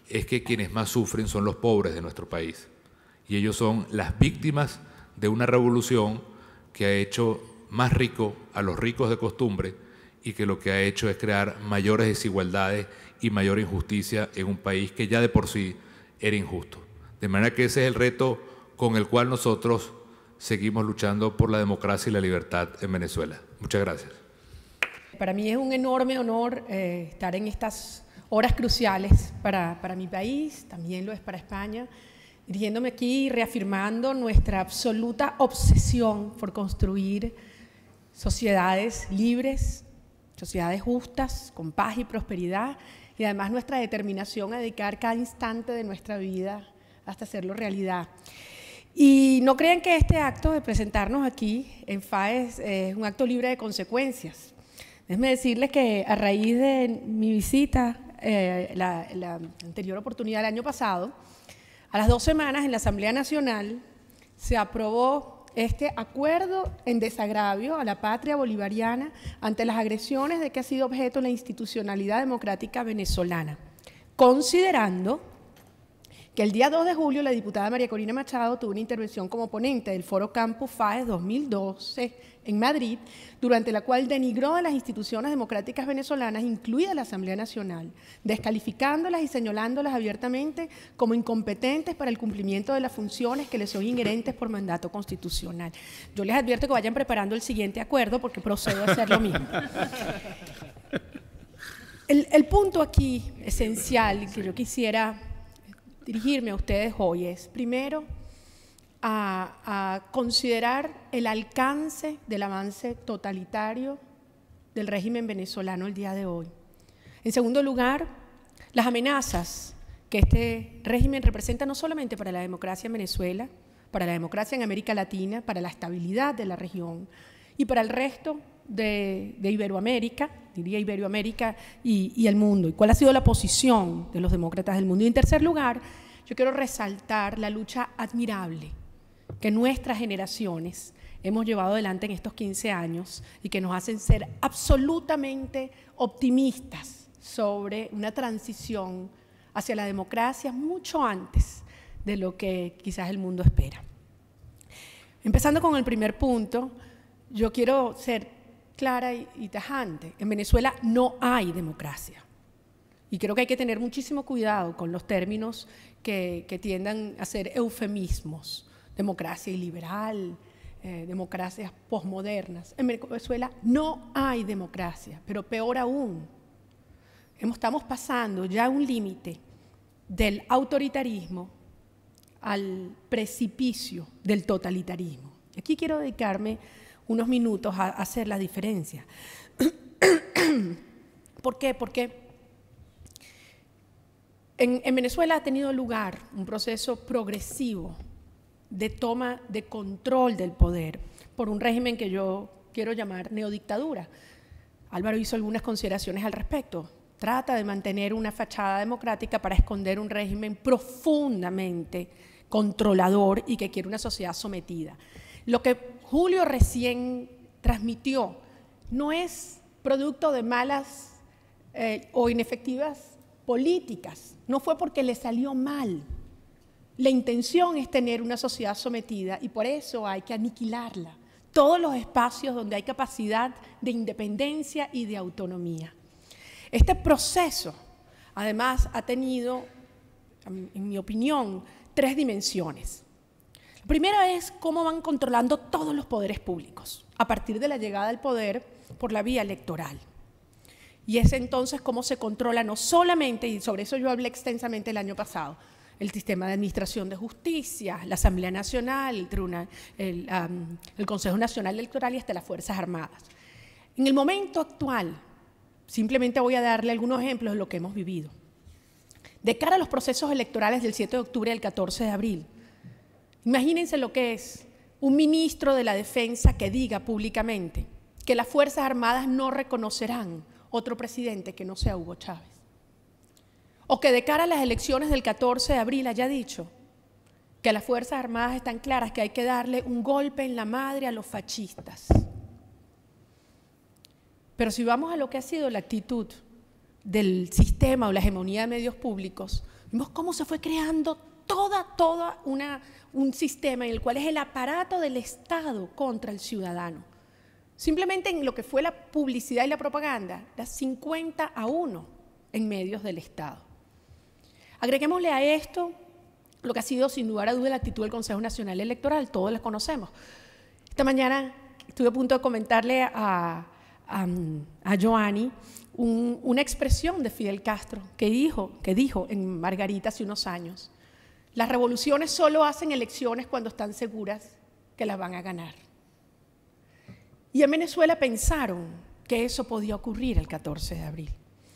es que quienes más sufren son los pobres de nuestro país. Y ellos son las víctimas de una revolución que ha hecho más rico a los ricos de costumbre y que lo que ha hecho es crear mayores desigualdades y mayor injusticia en un país que ya de por sí era injusto. De manera que ese es el reto con el cual nosotros seguimos luchando por la democracia y la libertad en Venezuela. Muchas gracias. Para mí es un enorme honor estar en estas horas cruciales para mi país, también lo es para España, dirigiéndome aquí y reafirmando nuestra absoluta obsesión por construir sociedades libres, sociedades justas, con paz y prosperidad, y además nuestra determinación a dedicar cada instante de nuestra vida hasta hacerlo realidad. Y no crean que este acto de presentarnos aquí en FAES es un acto libre de consecuencias. Déjenme decirles que a raíz de mi visita, la anterior oportunidad del año pasado, a las 2 semanas en la Asamblea Nacional se aprobó este acuerdo en desagravio a la patria bolivariana ante las agresiones de que ha sido objeto la institucionalidad democrática venezolana, considerando que el día 2 de julio la diputada María Corina Machado tuvo una intervención como ponente del Foro Campus FAES 2012 en Madrid, durante la cual denigró a las instituciones democráticas venezolanas, incluida la Asamblea Nacional, descalificándolas y señalándolas abiertamente como incompetentes para el cumplimiento de las funciones que les son inherentes por mandato constitucional. Yo les advierto que vayan preparando el siguiente acuerdo porque procedo a hacer lo mismo. El punto aquí esencial que yo quisiera dirigirme a ustedes hoy es, primero, a considerar el alcance del avance totalitario del régimen venezolano el día de hoy. En segundo lugar, las amenazas que este régimen representa no solamente para la democracia en Venezuela, para la democracia en América Latina, para la estabilidad de la región y para el resto de Iberoamérica, diría Iberoamérica y el mundo, y cuál ha sido la posición de los demócratas del mundo. Y en tercer lugar, yo quiero resaltar la lucha admirable que nuestras generaciones hemos llevado adelante en estos 15 años y que nos hacen ser absolutamente optimistas sobre una transición hacia la democracia mucho antes de lo que quizás el mundo espera. Empezando con el primer punto, yo quiero ser clara y tajante. En Venezuela no hay democracia. Y creo que hay que tener muchísimo cuidado con los términos que tiendan a ser eufemismos. Democracia iliberal, democracias posmodernas. En Venezuela no hay democracia, pero peor aún, estamos pasando ya un límite del autoritarismo al precipicio del totalitarismo. Aquí quiero dedicarme unos minutos a hacer la diferencia. ¿Por qué? Porque en Venezuela ha tenido lugar un proceso progresivo de toma de control del poder por un régimen que yo quiero llamar neodictadura. Álvaro hizo algunas consideraciones al respecto. Trata de mantener una fachada democrática para esconder un régimen profundamente controlador y que quiere una sociedad sometida. Lo que Julio recién transmitió no es producto de malas o inefectivas políticas, no fue porque le salió mal. La intención es tener una sociedad sometida y por eso hay que aniquilarla. Todos los espacios donde hay capacidad de independencia y de autonomía. Este proceso, además, ha tenido, en mi opinión, 3 dimensiones. La primera es cómo van controlando todos los poderes públicos a partir de la llegada al poder por la vía electoral. Y es entonces cómo se controla no solamente, y sobre eso yo hablé extensamente el año pasado, el sistema de administración de justicia, la Asamblea Nacional, el Tribunal, el Consejo Nacional Electoral y hasta las Fuerzas Armadas. En el momento actual, simplemente voy a darle algunos ejemplos de lo que hemos vivido. De cara a los procesos electorales del 7 de octubre y el 14 de abril, imagínense lo que es un ministro de la Defensa que diga públicamente que las Fuerzas Armadas no reconocerán otro presidente que no sea Hugo Chávez. O que de cara a las elecciones del 14 de abril haya dicho que las Fuerzas Armadas están claras que hay que darle un golpe en la madre a los fascistas. Pero si vamos a lo que ha sido la actitud del sistema o la hegemonía de medios públicos, vemos cómo se fue creando un sistema en el cual es el aparato del Estado contra el ciudadano. Simplemente en lo que fue la publicidad y la propaganda, era 50-1 en medios del Estado. Agreguémosle a esto lo que ha sido sin lugar a duda la actitud del Consejo Nacional Electoral, todos la conocemos. Esta mañana estuve a punto de comentarle a Joanny una expresión de Fidel Castro que dijo en Margarita hace unos años: las revoluciones solo hacen elecciones cuando están seguras que las van a ganar. Y en Venezuela pensaron que eso podía ocurrir el 14 de abril.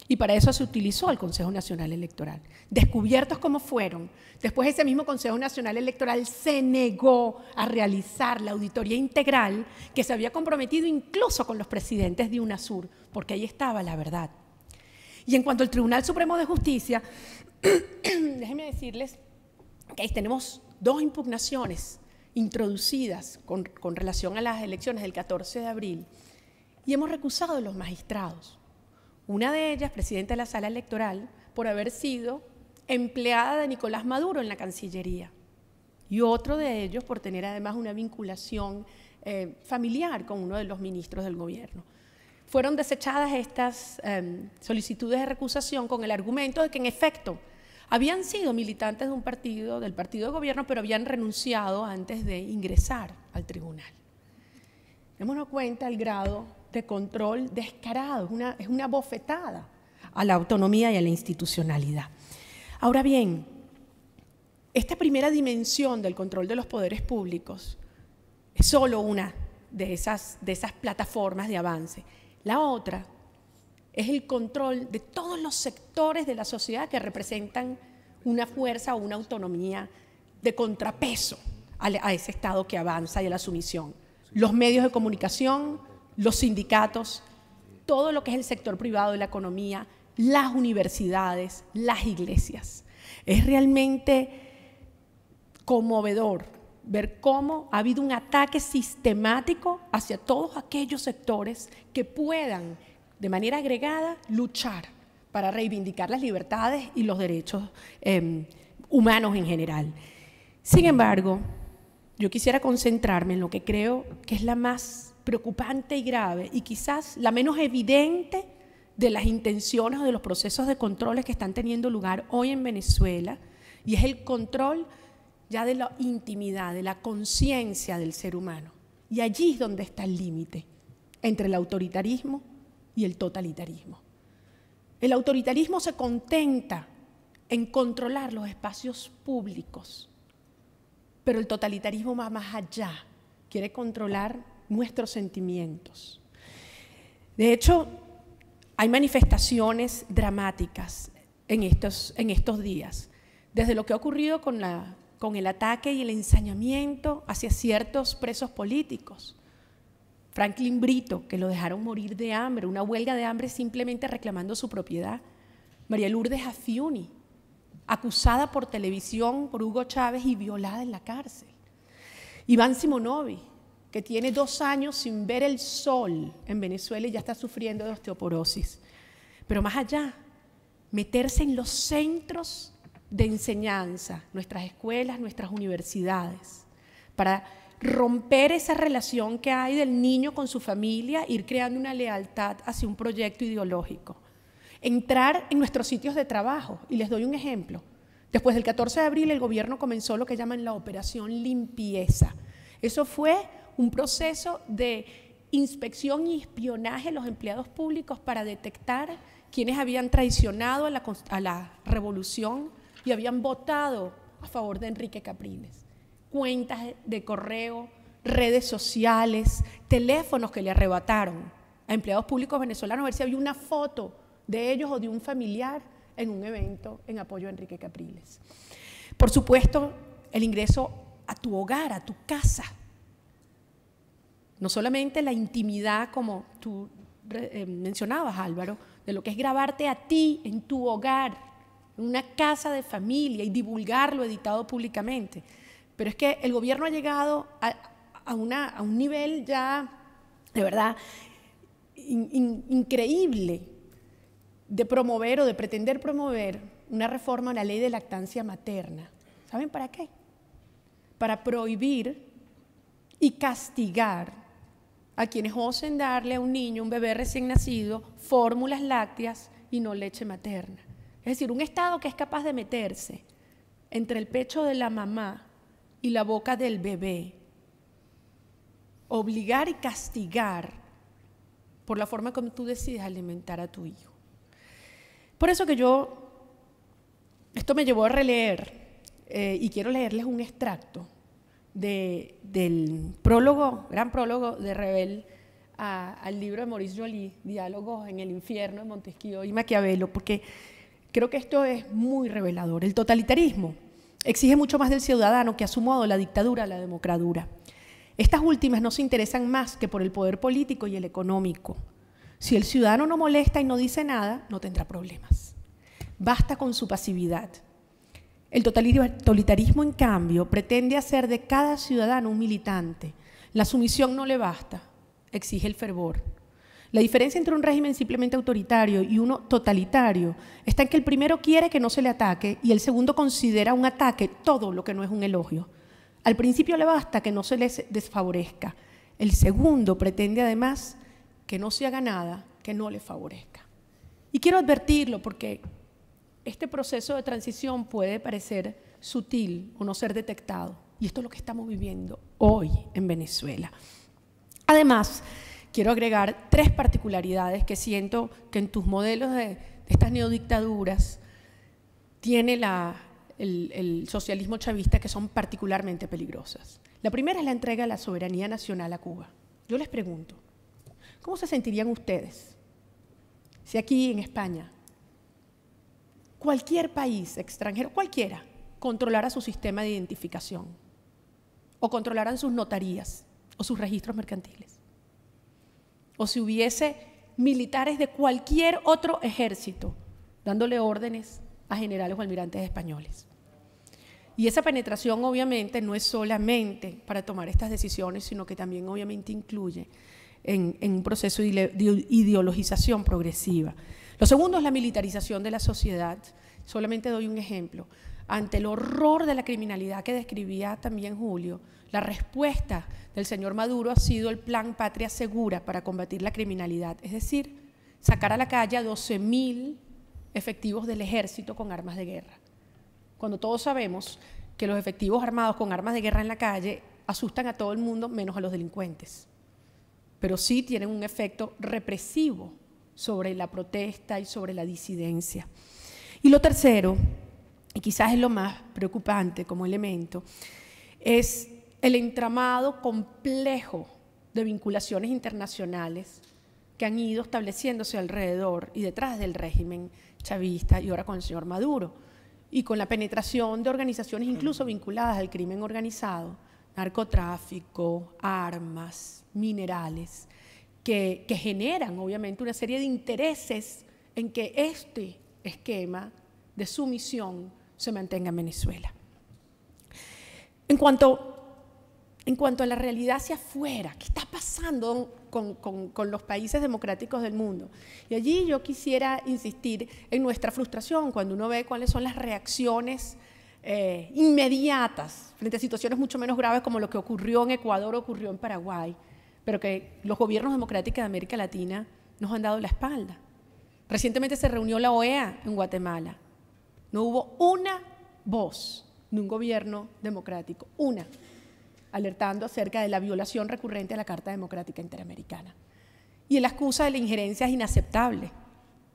Y para eso se utilizó el Consejo Nacional Electoral. Descubiertos como fueron, después ese mismo Consejo Nacional Electoral se negó a realizar la auditoría integral que se había comprometido incluso con los presidentes de UNASUR, porque ahí estaba la verdad. Y en cuanto al Tribunal Supremo de Justicia, déjenme decirles que ahí tenemos 2 impugnaciones introducidas con relación a las elecciones del 14 de abril y hemos recusado a los magistrados. Una de ellas, presidenta de la Sala Electoral, por haber sido empleada de Nicolás Maduro en la Cancillería. Y otro de ellos por tener además una vinculación familiar con uno de los ministros del gobierno. Fueron desechadas estas solicitudes de recusación con el argumento de que en efecto habían sido militantes de un partido, del partido de gobierno, pero habían renunciado antes de ingresar al tribunal. Démonos cuenta el grado de control descarado, es una bofetada a la autonomía y a la institucionalidad. Ahora bien, esta primera dimensión del control de los poderes públicos es solo una de esas plataformas de avance. La otra es el control de todos los sectores de la sociedad que representan una fuerza o una autonomía de contrapeso a ese Estado que avanza y a la sumisión. Los medios de comunicación, los sindicatos, todo lo que es el sector privado de la economía, las universidades, las iglesias. Es realmente conmovedor ver cómo ha habido un ataque sistemático hacia todos aquellos sectores que puedan, de manera agregada, luchar para reivindicar las libertades y los derechos humanos en general. Sin embargo, yo quisiera concentrarme en lo que creo que es la más preocupante y grave y quizás la menos evidente de las intenciones o de los procesos de controles que están teniendo lugar hoy en Venezuela, y es el control ya de la intimidad, de la conciencia del ser humano. Y allí es donde está el límite entre el autoritarismo y el totalitarismo. El autoritarismo se contenta en controlar los espacios públicos, pero el totalitarismo va más allá, quiere controlar nuestros sentimientos. De hecho, hay manifestaciones dramáticas en estos días, desde lo que ha ocurrido con el ataque y el ensañamiento hacia ciertos presos políticos. Franklin Brito, que lo dejaron morir de hambre, una huelga de hambre simplemente reclamando su propiedad. María Lourdes Afiuni, acusada por televisión por Hugo Chávez y violada en la cárcel. Iván Simonovi, que tiene 2 años sin ver el sol en Venezuela y ya está sufriendo de osteoporosis. Pero más allá, meterse en los centros de enseñanza, nuestras escuelas, nuestras universidades, para romper esa relación que hay del niño con su familia, ir creando una lealtad hacia un proyecto ideológico. Entrar en nuestros sitios de trabajo, y les doy un ejemplo. Después del 14 de abril el gobierno comenzó lo que llaman la operación limpieza. Eso fue un proceso de inspección y espionaje a los empleados públicos para detectar quienes habían traicionado a la revolución y habían votado a favor de Enrique Capriles. Cuentas de correo, redes sociales, teléfonos que le arrebataron a empleados públicos venezolanos, a ver si había una foto de ellos o de un familiar en un evento en apoyo a Enrique Capriles. Por supuesto, el ingreso a tu hogar, a tu casa. No solamente la intimidad, como tú mencionabas, Álvaro, de lo que es grabarte a ti en tu hogar, en una casa de familia y divulgarlo editado públicamente. Pero es que el gobierno ha llegado a un nivel ya, de verdad, increíble de promover o de pretender promover una reforma a la ley de lactancia materna. ¿Saben para qué? Para prohibir y castigar a quienes osen darle a un niño, un bebé recién nacido, fórmulas lácteas y no leche materna. Es decir, un Estado que es capaz de meterse entre el pecho de la mamá y la boca del bebé, obligar y castigar por la forma como tú decides alimentar a tu hijo. Por eso que esto me llevó a releer, y quiero leerles un extracto del prólogo, gran prólogo de Revel al libro de Maurice Joly, Diálogos en el infierno de Montesquieu y Maquiavelo, porque creo que esto es muy revelador. El totalitarismo exige mucho más del ciudadano que a su modo la dictadura, la democracia. Estas últimas no se interesan más que por el poder político y el económico. Si el ciudadano no molesta y no dice nada, no tendrá problemas. Basta con su pasividad. El totalitarismo, en cambio, pretende hacer de cada ciudadano un militante. La sumisión no le basta, exige el fervor. La diferencia entre un régimen simplemente autoritario y uno totalitario está en que el primero quiere que no se le ataque y el segundo considera un ataque todo lo que no es un elogio. Al principio le basta que no se le desfavorezca. El segundo pretende además que no se haga nada que no le favorezca. Y quiero advertirlo porque este proceso de transición puede parecer sutil o no ser detectado. Y esto es lo que estamos viviendo hoy en Venezuela. Además, quiero agregar 3 particularidades que siento que en tus modelos de estas neodictaduras tiene el socialismo chavista, que son particularmente peligrosas. La primera es la entrega de la soberanía nacional a Cuba. Yo les pregunto, ¿cómo se sentirían ustedes si aquí en España cualquier país extranjero, cualquiera, controlara su sistema de identificación o controlaran sus notarías o sus registros mercantiles? O si hubiese militares de cualquier otro ejército dándole órdenes a generales o almirantes españoles. Y esa penetración obviamente no es solamente para tomar estas decisiones, sino que también obviamente incluye en un proceso de ideologización progresiva. Lo segundo es la militarización de la sociedad. Solamente doy un ejemplo. Ante el horror de la criminalidad que describía también Julio, la respuesta del señor Maduro ha sido el Plan Patria Segura para combatir la criminalidad, es decir, sacar a la calle a 12.000 efectivos del ejército con armas de guerra. Cuando todos sabemos que los efectivos armados con armas de guerra en la calle asustan a todo el mundo menos a los delincuentes, pero sí tienen un efecto represivo sobre la protesta y sobre la disidencia. Y lo tercero, y quizás es lo más preocupante como elemento, es el entramado complejo de vinculaciones internacionales que han ido estableciéndose alrededor y detrás del régimen chavista y ahora con el señor Maduro, y con la penetración de organizaciones incluso vinculadas al crimen organizado, narcotráfico, armas, minerales, que generan obviamente una serie de intereses en que este esquema de sumisión se mantenga en Venezuela. En cuanto a la realidad hacia afuera, ¿qué está pasando con los países democráticos del mundo? Y allí yo quisiera insistir en nuestra frustración cuando uno ve cuáles son las reacciones inmediatas frente a situaciones mucho menos graves como lo que ocurrió en Ecuador, ocurrió en Paraguay, pero que los gobiernos democráticos de América Latina nos han dado la espalda. Recientemente se reunió la OEA en Guatemala. No hubo una voz de un gobierno democrático, una, alertando acerca de la violación recurrente a la Carta Democrática Interamericana. Y la excusa de la injerencia es inaceptable,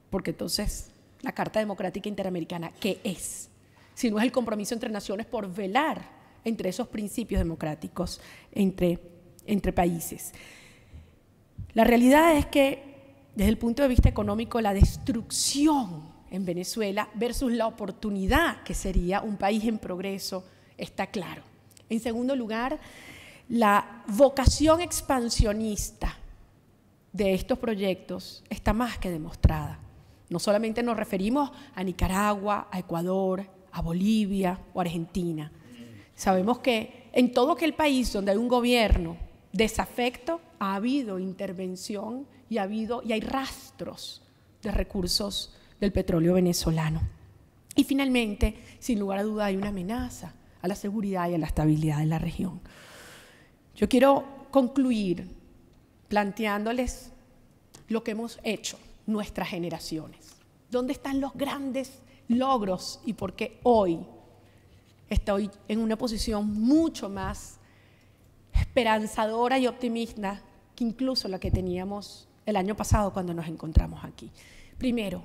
porque entonces la Carta Democrática Interamericana, ¿qué es? Si no es el compromiso entre naciones por velar entre esos principios democráticos entre países. La realidad es que, desde el punto de vista económico, la destrucción en Venezuela versus la oportunidad que sería un país en progreso está claro. En segundo lugar, la vocación expansionista de estos proyectos está más que demostrada. No solamente nos referimos a Nicaragua, a Ecuador, a Bolivia o Argentina. Sabemos que en todo aquel país donde hay un gobierno desafecto, ha habido intervención y hay rastros de recursos del petróleo venezolano. Y finalmente, sin lugar a duda, hay una amenaza a la seguridad y a la estabilidad de la región. Yo quiero concluir planteándoles lo que hemos hecho nuestras generaciones. ¿Dónde están los grandes logros y por qué hoy estoy en una posición mucho más esperanzadora y optimista que incluso la que teníamos el año pasado cuando nos encontramos aquí? Primero,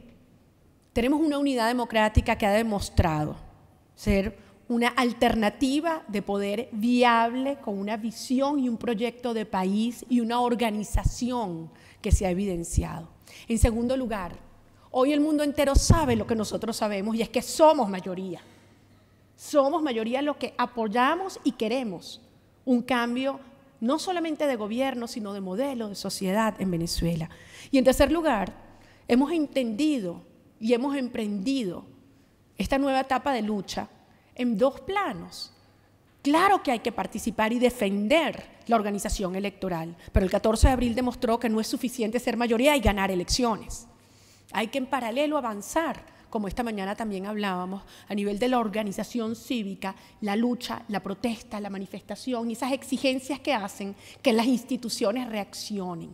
tenemos una unidad democrática que ha demostrado ser una alternativa de poder viable con una visión y un proyecto de país y una organización que se ha evidenciado. En segundo lugar, hoy el mundo entero sabe lo que nosotros sabemos y es que somos mayoría. Somos mayoría los que apoyamos y queremos un cambio no solamente de gobierno, sino de modelo de sociedad en Venezuela. Y en tercer lugar, hemos entendido y hemos emprendido esta nueva etapa de lucha en dos planos. Claro que hay que participar y defender la organización electoral, pero el 14 de abril demostró que no es suficiente ser mayoría y ganar elecciones. Hay que en paralelo avanzar, como esta mañana también hablábamos, a nivel de la organización cívica, la lucha, la protesta, la manifestación y esas exigencias que hacen que las instituciones reaccionen.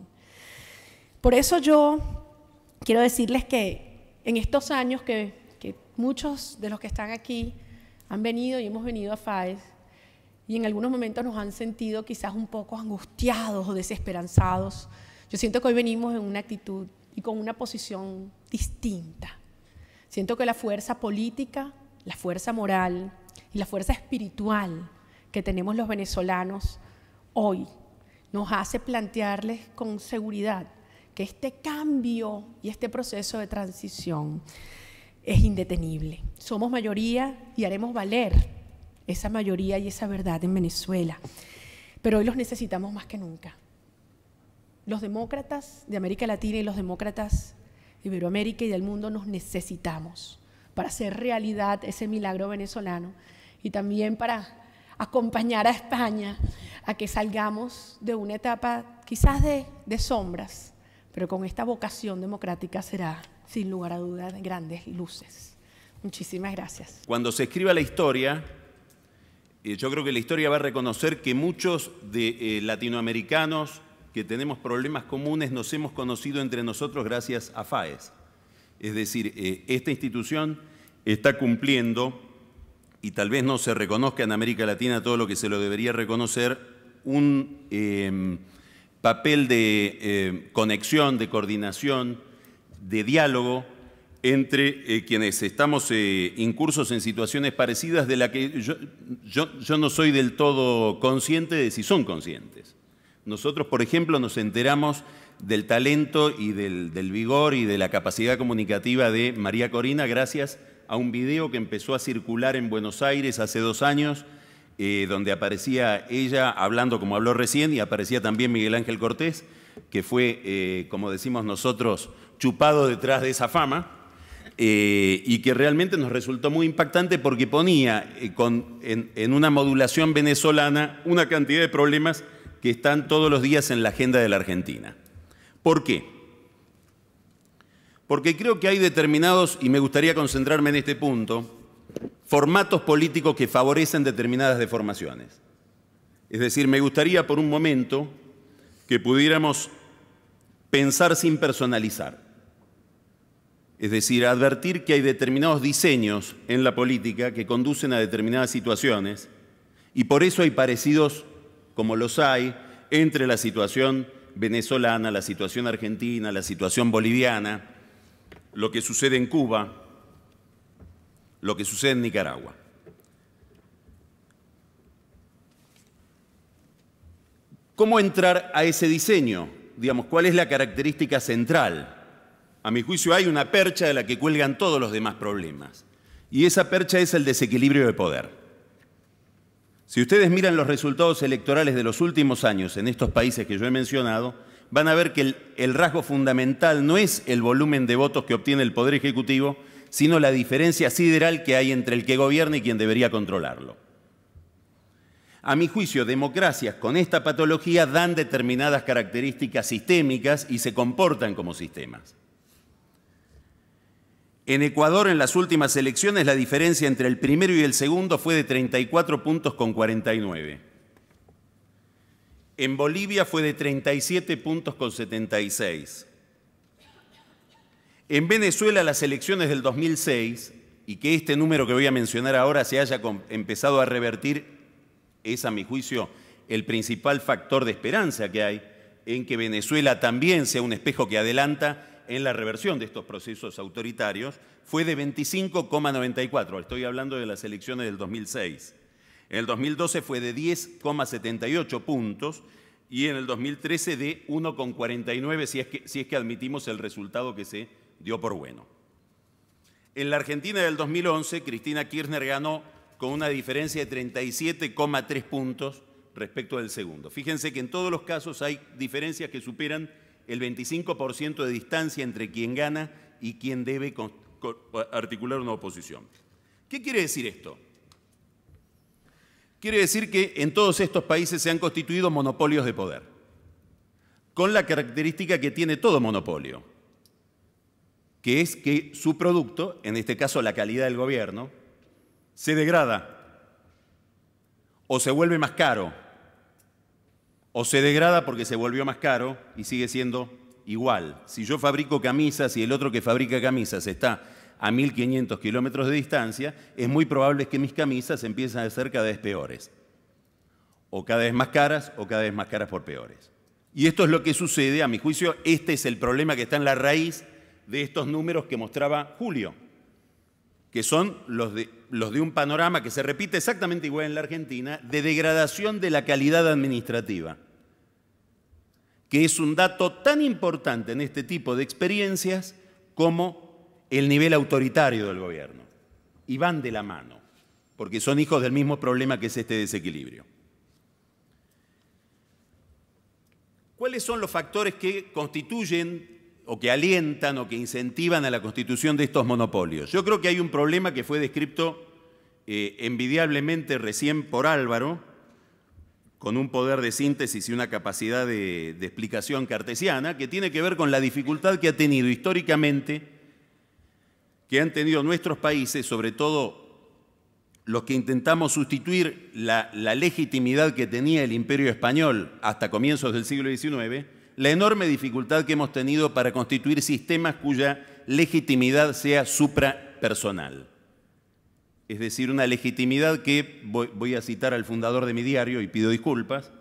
Por eso yo quiero decirles que en estos años que muchos de los que están aquí han venido y hemos venido a FAES y en algunos momentos nos han sentido quizás un poco angustiados o desesperanzados, yo siento que hoy venimos en una actitud y con una posición distinta. Siento que la fuerza política, la fuerza moral y la fuerza espiritual que tenemos los venezolanos hoy nos hace plantearles con seguridad que este cambio y este proceso de transición es indetenible. Somos mayoría y haremos valer esa mayoría y esa verdad en Venezuela. Pero hoy los necesitamos más que nunca. Los demócratas de América Latina y los demócratas de Iberoamérica y del mundo nos necesitamos para hacer realidad ese milagro venezolano y también para acompañar a España a que salgamos de una etapa quizás de sombras, pero con esta vocación democrática será, sin lugar a dudas, de grandes luces. Muchísimas gracias. Cuando se escriba la historia, yo creo que la historia va a reconocer que muchos de latinoamericanos que tenemos problemas comunes nos hemos conocido entre nosotros gracias a FAES. Es decir, esta institución está cumpliendo, y tal vez no se reconozca en América Latina todo lo que se lo debería reconocer, un papel de conexión, de coordinación, de diálogo entre quienes estamos incursos en situaciones parecidas, de la que yo no soy del todo consciente de si son conscientes. Nosotros, por ejemplo, nos enteramos del talento y del vigor y de la capacidad comunicativa de María Corina gracias a un video que empezó a circular en Buenos Aires hace 2 años, donde aparecía ella hablando como habló recién, y aparecía también Miguel Ángel Cortés, que fue, como decimos nosotros, chupado detrás de esa fama, y que realmente nos resultó muy impactante porque ponía en una modulación venezolana una cantidad de problemas que están todos los días en la agenda de la Argentina. ¿Por qué? Porque creo que hay determinados, y me gustaría concentrarme en este punto, formatos políticos que favorecen determinadas deformaciones. Es decir, me gustaría por un momento que pudiéramos pensar sin personalizar. Es decir, advertir que hay determinados diseños en la política que conducen a determinadas situaciones, y por eso hay parecidos, como los hay, entre la situación venezolana, la situación argentina, la situación boliviana, lo que sucede en Cuba, lo que sucede en Nicaragua. ¿Cómo entrar a ese diseño? Digamos, ¿cuál es la característica central? A mi juicio hay una percha de la que cuelgan todos los demás problemas, y esa percha es el desequilibrio de poder. Si ustedes miran los resultados electorales de los últimos años en estos países que yo he mencionado, van a ver que el rasgo fundamental no es el volumen de votos que obtiene el Poder Ejecutivo, sino la diferencia sideral que hay entre el que gobierna y quien debería controlarlo. A mi juicio, democracias con esta patología dan determinadas características sistémicas y se comportan como sistemas. En Ecuador, en las últimas elecciones, la diferencia entre el primero y el segundo fue de 34 puntos con 49. En Bolivia fue de 37 puntos con 76. En Venezuela, las elecciones del 2006, y que este número que voy a mencionar ahora se haya empezado a revertir, es, a mi juicio, el principal factor de esperanza que hay en que Venezuela también sea un espejo que adelanta en la reversión de estos procesos autoritarios, fue de 25,94. Estoy hablando de las elecciones del 2006. En el 2012 fue de 10,78 puntos y en el 2013 de 1,49 si es que admitimos el resultado que se dio por bueno. En la Argentina del 2011, Cristina Kirchner ganó con una diferencia de 37,3 puntos respecto del segundo. Fíjense que en todos los casos hay diferencias que superan el 25% de distancia entre quien gana y quien debe articular una oposición. ¿Qué quiere decir esto? Quiere decir que en todos estos países se han constituido monopolios de poder, con la característica que tiene todo monopolio, que es que su producto, en este caso la calidad del gobierno, se degrada o se vuelve más caro, o se degrada porque se volvió más caro y sigue siendo igual. Si yo fabrico camisas y el otro que fabrica camisas está a 1.500 kilómetros de distancia, es muy probable que mis camisas empiecen a ser cada vez peores, o cada vez más caras, o cada vez más caras por peores. Y esto es lo que sucede, a mi juicio, este es el problema que está en la raíz de estos números que mostraba Julio, que son los de un panorama que se repite exactamente igual en la Argentina, de degradación de la calidad administrativa, que es un dato tan importante en este tipo de experiencias como el nivel autoritario del gobierno. Y van de la mano, porque son hijos del mismo problema que es este desequilibrio. ¿Cuáles son los factores que constituyen o que alientan o que incentivan a la constitución de estos monopolios? Yo creo que hay un problema que fue descrito envidiablemente recién por Álvaro, con un poder de síntesis y una capacidad de explicación cartesiana, que tiene que ver con la dificultad que ha tenido históricamente, que han tenido nuestros países, sobre todo los que intentamos sustituir la legitimidad que tenía el Imperio Español hasta comienzos del siglo XIX, la enorme dificultad que hemos tenido para constituir sistemas cuya legitimidad sea suprapersonal. Es decir, una legitimidad que, voy a citar al fundador de mi diario y pido disculpas,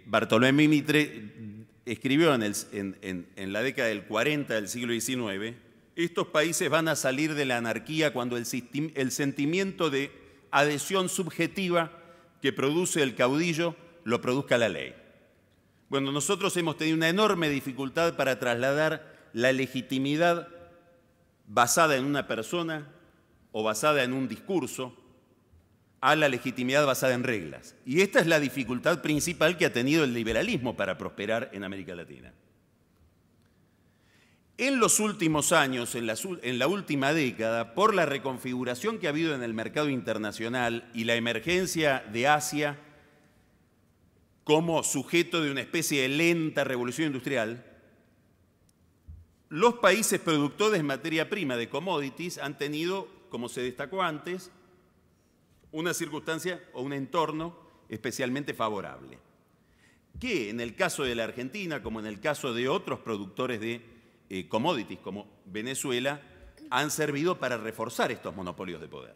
Bartolomé Mitre escribió en la década del 40 del siglo XIX: estos países van a salir de la anarquía cuando el sentimiento de adhesión subjetiva que produce el caudillo lo produzca la ley. Bueno, nosotros hemos tenido una enorme dificultad para trasladar la legitimidad basada en una persona o basada en un discurso a la legitimidad basada en reglas. Y esta es la dificultad principal que ha tenido el liberalismo para prosperar en América Latina. En los últimos años, en la última década, por la reconfiguración que ha habido en el mercado internacional y la emergencia de Asia como sujeto de una especie de lenta revolución industrial, los países productores de materia prima, de commodities, han tenido, como se destacó antes, una circunstancia o un entorno especialmente favorable, que en el caso de la Argentina, como en el caso de otros productores de commodities como Venezuela, han servido para reforzar estos monopolios de poder.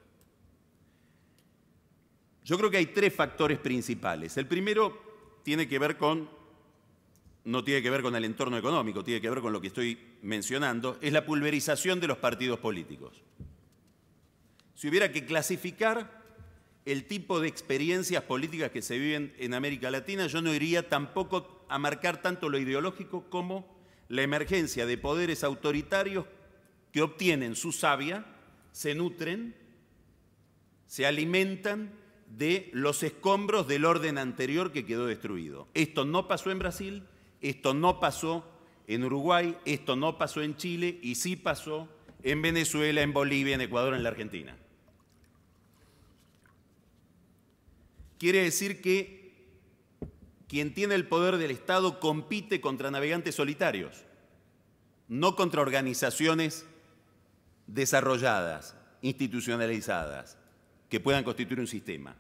Yo creo que hay tres factores principales. El primero tiene que ver no tiene que ver con el entorno económico, tiene que ver con lo que estoy mencionando, es la pulverización de los partidos políticos. Si hubiera que clasificar el tipo de experiencias políticas que se viven en América Latina, yo no iría tampoco a marcar tanto lo ideológico como la emergencia de poderes autoritarios que obtienen su savia, se nutren, se alimentan de los escombros del orden anterior que quedó destruido. Esto no pasó en Brasil, esto no pasó en Uruguay, esto no pasó en Chile y sí pasó en Venezuela, en Bolivia, en Ecuador, en la Argentina. Quiere decir que quien tiene el poder del Estado compite contra navegantes solitarios, no contra organizaciones desarrolladas, institucionalizadas, que puedan constituir un sistema.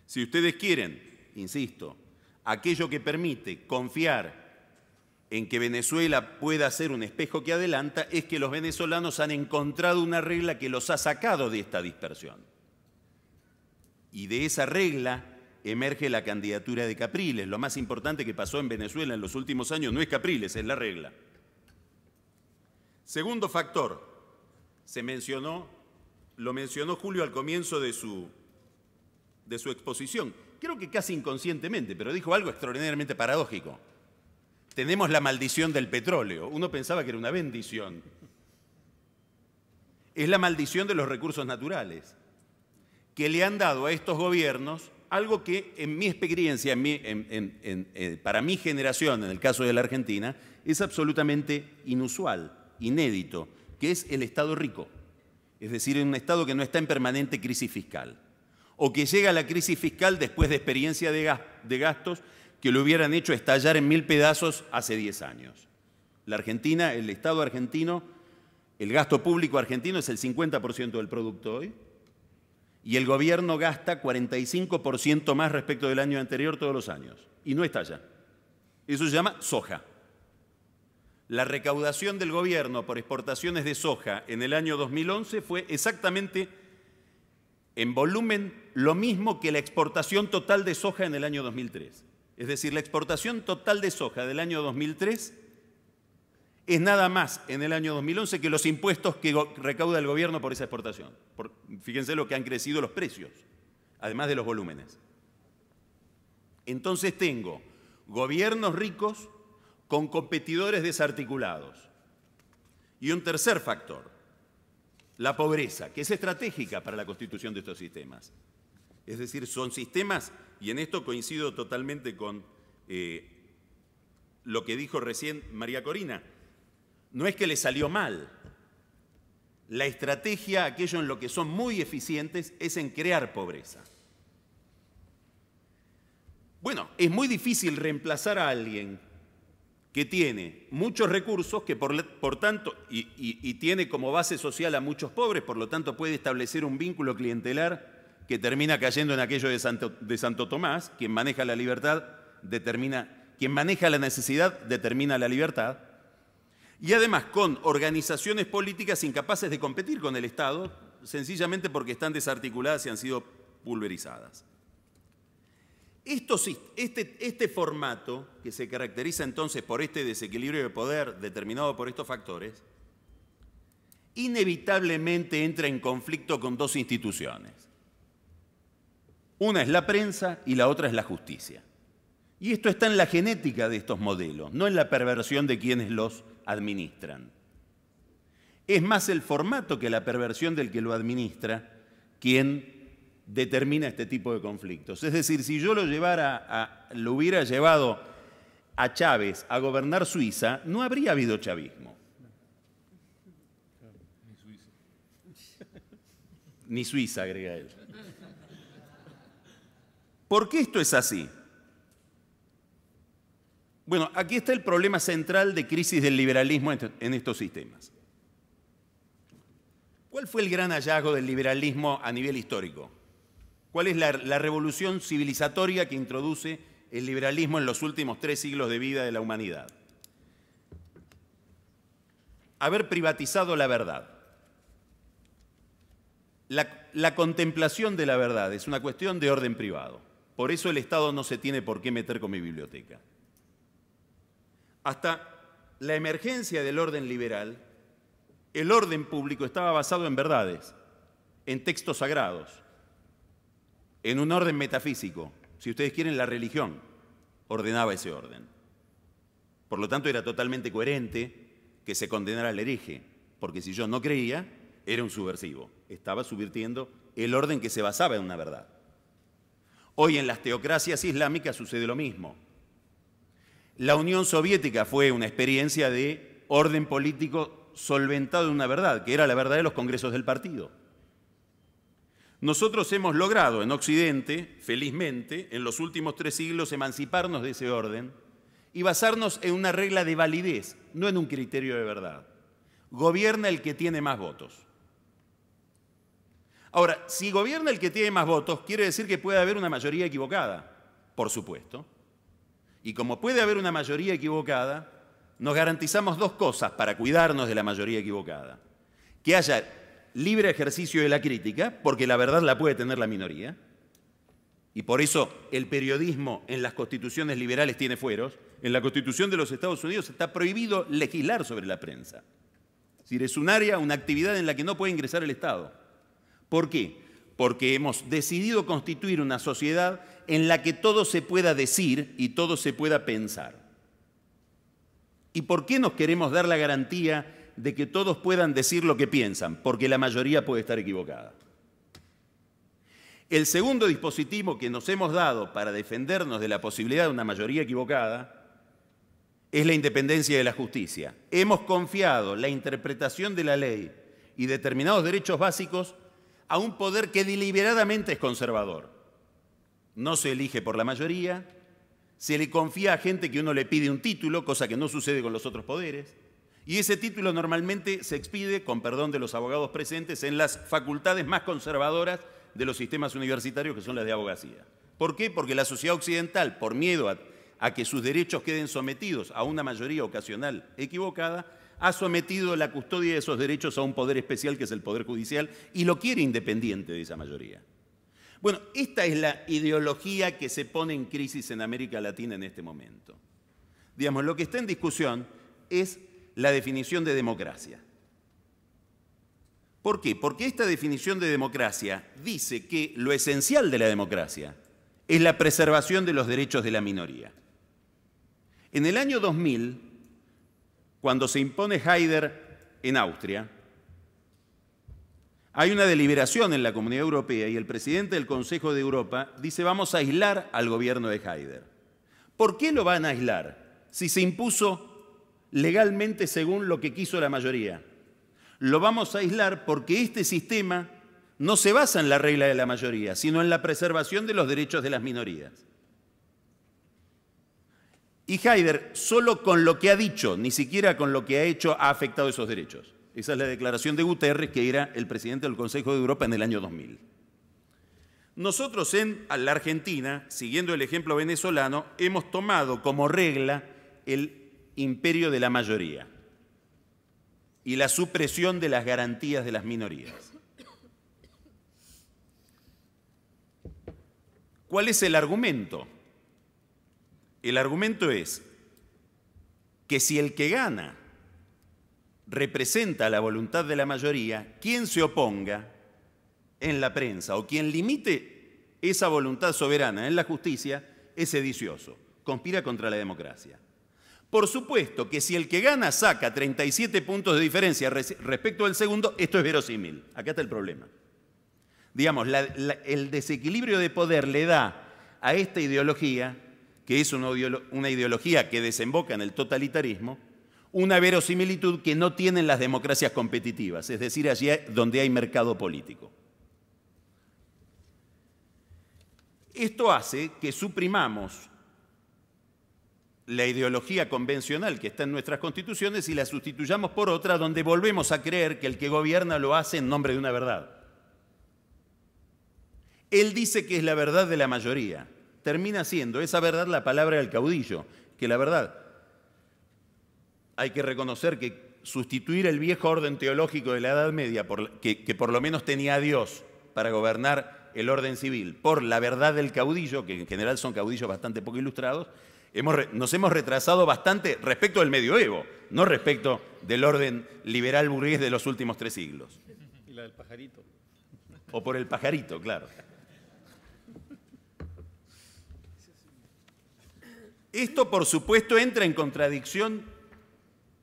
Si ustedes quieren, insisto, aquello que permite confiar en que Venezuela pueda ser un espejo que adelanta, es que los venezolanos han encontrado una regla que los ha sacado de esta dispersión. Y de esa regla emerge la candidatura de Capriles. Lo más importante que pasó en Venezuela en los últimos años no es Capriles, es la regla. Segundo factor, lo mencionó Julio al comienzo de su exposición. Creo que casi inconscientemente, pero dijo algo extraordinariamente paradójico. Tenemos la maldición del petróleo. Uno pensaba que era una bendición. Es la maldición de los recursos naturales, que le han dado a estos gobiernos algo que en mi experiencia, para mi generación, en el caso de la Argentina, es absolutamente inusual, inédito, que es el Estado rico. Es decir, un Estado que no está en permanente crisis fiscal, o que llega a la crisis fiscal después de experiencia de gastos que lo hubieran hecho estallar en 1000 pedazos hace 10 años. La Argentina, el Estado argentino, el gasto público argentino es el 50% del producto hoy, y el gobierno gasta 45% más respecto del año anterior todos los años, y no estalla. Eso se llama soja. La recaudación del gobierno por exportaciones de soja en el año 2011 fue exactamente en volumen lo mismo que la exportación total de soja en el año 2003. Es decir, la exportación total de soja del año 2003 es nada más en el año 2011 que los impuestos que recauda el gobierno por esa exportación. Fíjense lo que han crecido los precios, además de los volúmenes. Entonces tengo gobiernos ricos con competidores desarticulados. Y un tercer factor, la pobreza, que es estratégica para la constitución de estos sistemas. Es decir, son sistemas, y en esto coincido totalmente con lo que dijo recién María Corina, no es que le salió mal, La estrategia, aquello en lo que son muy eficientes, es en crear pobreza. Bueno, es muy difícil reemplazar a alguien que tiene muchos recursos, que por tanto, y tiene como base social a muchos pobres, por lo tanto puede establecer un vínculo clientelar que termina cayendo en aquello de Santo Tomás: quien maneja la libertad quien maneja la necesidad determina la libertad. Y además con organizaciones políticas incapaces de competir con el Estado, sencillamente porque están desarticuladas y han sido pulverizadas. Este formato, que se caracteriza entonces por este desequilibrio de poder determinado por estos factores, inevitablemente entra en conflicto con dos instituciones. Una es la prensa y la otra es la justicia. Y esto está en la genética de estos modelos, no en la perversión de quienes los administran. Es más el formato que la perversión del que lo administra quien determina este tipo de conflictos. Es decir, si yo lo hubiera llevado a Chávez a gobernar Suiza, no habría habido chavismo. Ni Suiza, agrega él. ¿Por qué esto es así? Bueno, aquí está el problema central de crisis del liberalismo en estos sistemas. ¿Cuál fue el gran hallazgo del liberalismo a nivel histórico? ¿Cuál es la revolución civilizatoria que introduce el liberalismo en los últimos 3 siglos de vida de la humanidad? Haber privatizado la verdad. La contemplación de la verdad es una cuestión de orden privado. Por eso el Estado no se tiene por qué meter con mi biblioteca. Hasta la emergencia del orden liberal, el orden público estaba basado en verdades, en textos sagrados, en un orden metafísico. Si ustedes quieren, la religión ordenaba ese orden. Por lo tanto, era totalmente coherente que se condenara al hereje, porque si yo no creía, era un subversivo. Estaba subvirtiendo el orden que se basaba en una verdad. Hoy en las teocracias islámicas sucede lo mismo. La Unión Soviética fue una experiencia de orden político solventado en una verdad, que era la verdad de los congresos del partido. Nosotros hemos logrado en Occidente, felizmente, en los últimos 3 siglos, emanciparnos de ese orden y basarnos en una regla de validez, no en un criterio de verdad. Gobierna el que tiene más votos. Ahora, si gobierna el que tiene más votos, quiere decir que puede haber una mayoría equivocada, por supuesto. Y como puede haber una mayoría equivocada, nos garantizamos 2 cosas para cuidarnos de la mayoría equivocada. Que haya libre ejercicio de la crítica, porque la verdad la puede tener la minoría, y por eso el periodismo en las constituciones liberales tiene fueros. En la Constitución de los Estados Unidos está prohibido legislar sobre la prensa. Es decir, es un área, una actividad en la que no puede ingresar el Estado. ¿Por qué? Porque hemos decidido constituir una sociedad en la que todo se pueda decir y todo se pueda pensar. ¿Y por qué nos queremos dar la garantía de que todos puedan decir lo que piensan? Porque la mayoría puede estar equivocada. El segundo dispositivo que nos hemos dado para defendernos de la posibilidad de una mayoría equivocada es la independencia de la justicia. Hemos confiado la interpretación de la ley y determinados derechos básicos a un poder que deliberadamente es conservador. No se elige por la mayoría, se le confía a gente que uno le pide un título, cosa que no sucede con los otros poderes, y ese título normalmente se expide, con perdón de los abogados presentes, en las facultades más conservadoras de los sistemas universitarios, que son las de abogacía. ¿Por qué? Porque la sociedad occidental, por miedo a que sus derechos queden sometidos a una mayoría ocasional equivocada, ha sometido la custodia de esos derechos a un poder especial que es el Poder Judicial y lo quiere independiente de esa mayoría. Bueno, esta es la ideología que se pone en crisis en América Latina en este momento. Digamos, lo que está en discusión es la definición de democracia. ¿Por qué? Porque esta definición de democracia dice que lo esencial de la democracia es la preservación de los derechos de la minoría. En el año 2000, cuando se impone Haider en Austria, hay una deliberación en la Comunidad Europea y el presidente del Consejo de Europa dice: vamos a aislar al gobierno de Haider. ¿Por qué lo van a aislar si se impuso legalmente según lo que quiso la mayoría? Lo vamos a aislar porque este sistema no se basa en la regla de la mayoría, sino en la preservación de los derechos de las minorías. Y Haider, solo con lo que ha dicho, ni siquiera con lo que ha hecho, ha afectado esos derechos. Esa es la declaración de Guterres, que era el presidente del Consejo de Europa en el año 2000. Nosotros en la Argentina, siguiendo el ejemplo venezolano, hemos tomado como regla el imperio de la mayoría y la supresión de las garantías de las minorías. ¿Cuál es el argumento? El argumento es que si el que gana representa la voluntad de la mayoría, quien se oponga en la prensa o quien limite esa voluntad soberana en la justicia es sedicioso, conspira contra la democracia. Por supuesto que si el que gana saca 37 puntos de diferencia respecto del segundo, esto es verosímil. Acá está el problema. Digamos, el desequilibrio de poder le da a esta ideología, que es una ideología que desemboca en el totalitarismo, una verosimilitud que no tienen las democracias competitivas, es decir, allí donde hay mercado político. Esto hace que suprimamos la ideología convencional que está en nuestras constituciones y la sustituyamos por otra donde volvemos a creer que el que gobierna lo hace en nombre de una verdad. Él dice que es la verdad de la mayoría. Termina siendo esa verdad la palabra del caudillo, que la verdad hay que reconocer que sustituir el viejo orden teológico de la Edad Media, que por lo menos tenía a Dios para gobernar el orden civil, por la verdad del caudillo, que en general son caudillos bastante poco ilustrados, nos hemos retrasado bastante respecto del medioevo, no respecto del orden liberal burgués de los últimos 3 siglos. Y la del pajarito. O por el pajarito, claro. Esto, por supuesto, entra en contradicción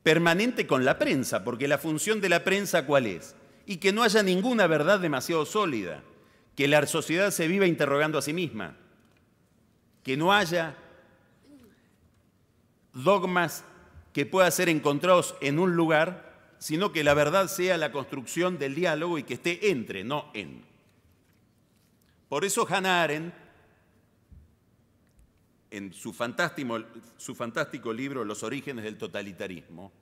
permanente con la prensa, porque la función de la prensa, ¿cuál es? Y que no haya ninguna verdad demasiado sólida, que la sociedad se viva interrogando a sí misma, que no haya dogmas que puedan ser encontrados en un lugar, sino que la verdad sea la construcción del diálogo y que esté entre, no en. Por eso Hannah Arendt, en su fantástico libro Los orígenes del totalitarismo,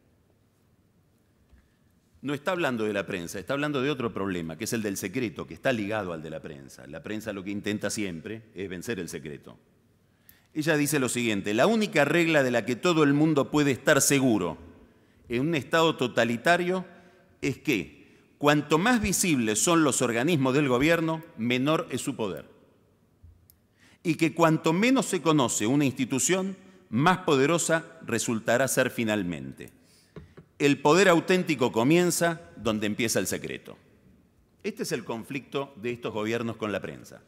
no está hablando de la prensa, está hablando de otro problema, que es el del secreto, que está ligado al de la prensa. La prensa lo que intenta siempre es vencer el secreto. Ella dice lo siguiente: la única regla de la que todo el mundo puede estar seguro en un Estado totalitario es que cuanto más visibles son los organismos del gobierno, menor es su poder. Y que cuanto menos se conoce una institución, más poderosa resultará ser finalmente. El poder auténtico comienza donde empieza el secreto. Este es el conflicto de estos gobiernos con la prensa.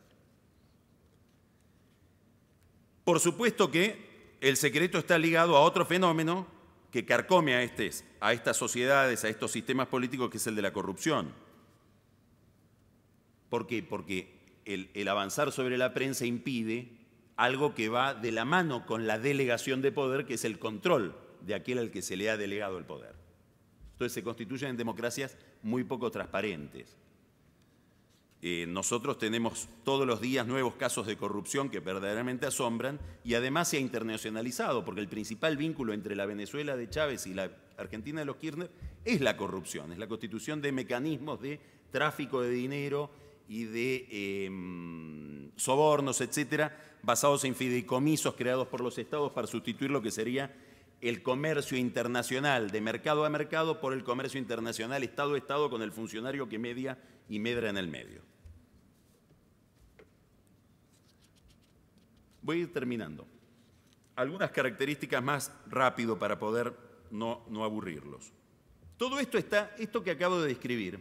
Por supuesto que el secreto está ligado a otro fenómeno que carcome a estas sociedades, a estos sistemas políticos, que es el de la corrupción. ¿Por qué? Porque el avanzar sobre la prensa impide algo que va de la mano con la delegación de poder, que es el control de aquel al que se le ha delegado el poder. Entonces se constituyen en democracias muy poco transparentes. Nosotros tenemos todos los días nuevos casos de corrupción que verdaderamente asombran, y además se ha internacionalizado, porque el principal vínculo entre la Venezuela de Chávez y la Argentina de los Kirchner es la corrupción, es la constitución de mecanismos de tráfico de dinero y de sobornos, etcétera, basados en fideicomisos creados por los estados para sustituir lo que sería el comercio internacional de mercado a mercado por el comercio internacional estado a estado, con el funcionario que media y medra en el medio. Voy a ir terminando. Algunas características más rápido para poder no aburrirlos. Todo esto que acabo de describir,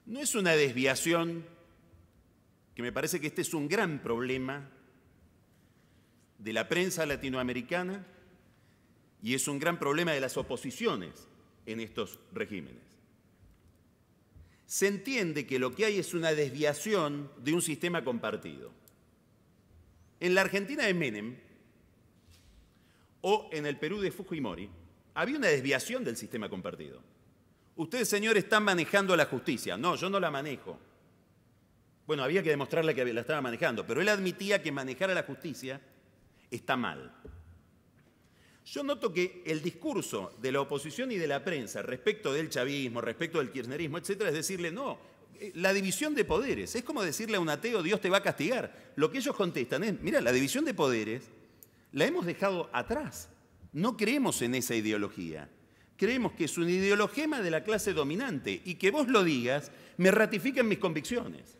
no es una desviación, que me parece que este es un gran problema de la prensa latinoamericana y es un gran problema de las oposiciones en estos regímenes. Se entiende que lo que hay es una desviación de un sistema compartido. En la Argentina de Menem o en el Perú de Fujimori, había una desviación del sistema compartido. Ustedes, señores, están manejando la justicia. No, yo no la manejo. Bueno, había que demostrarle que la estaba manejando, pero él admitía que manejar a la justicia está mal. Yo noto que el discurso de la oposición y de la prensa respecto del chavismo, respecto del kirchnerismo, etcétera, es decirle, no, la división de poderes. Es como decirle a un ateo, Dios te va a castigar. Lo que ellos contestan es, mira, la división de poderes la hemos dejado atrás. No creemos en esa ideología. Creemos que es un ideologema de la clase dominante y que vos lo digas me ratifica en mis convicciones.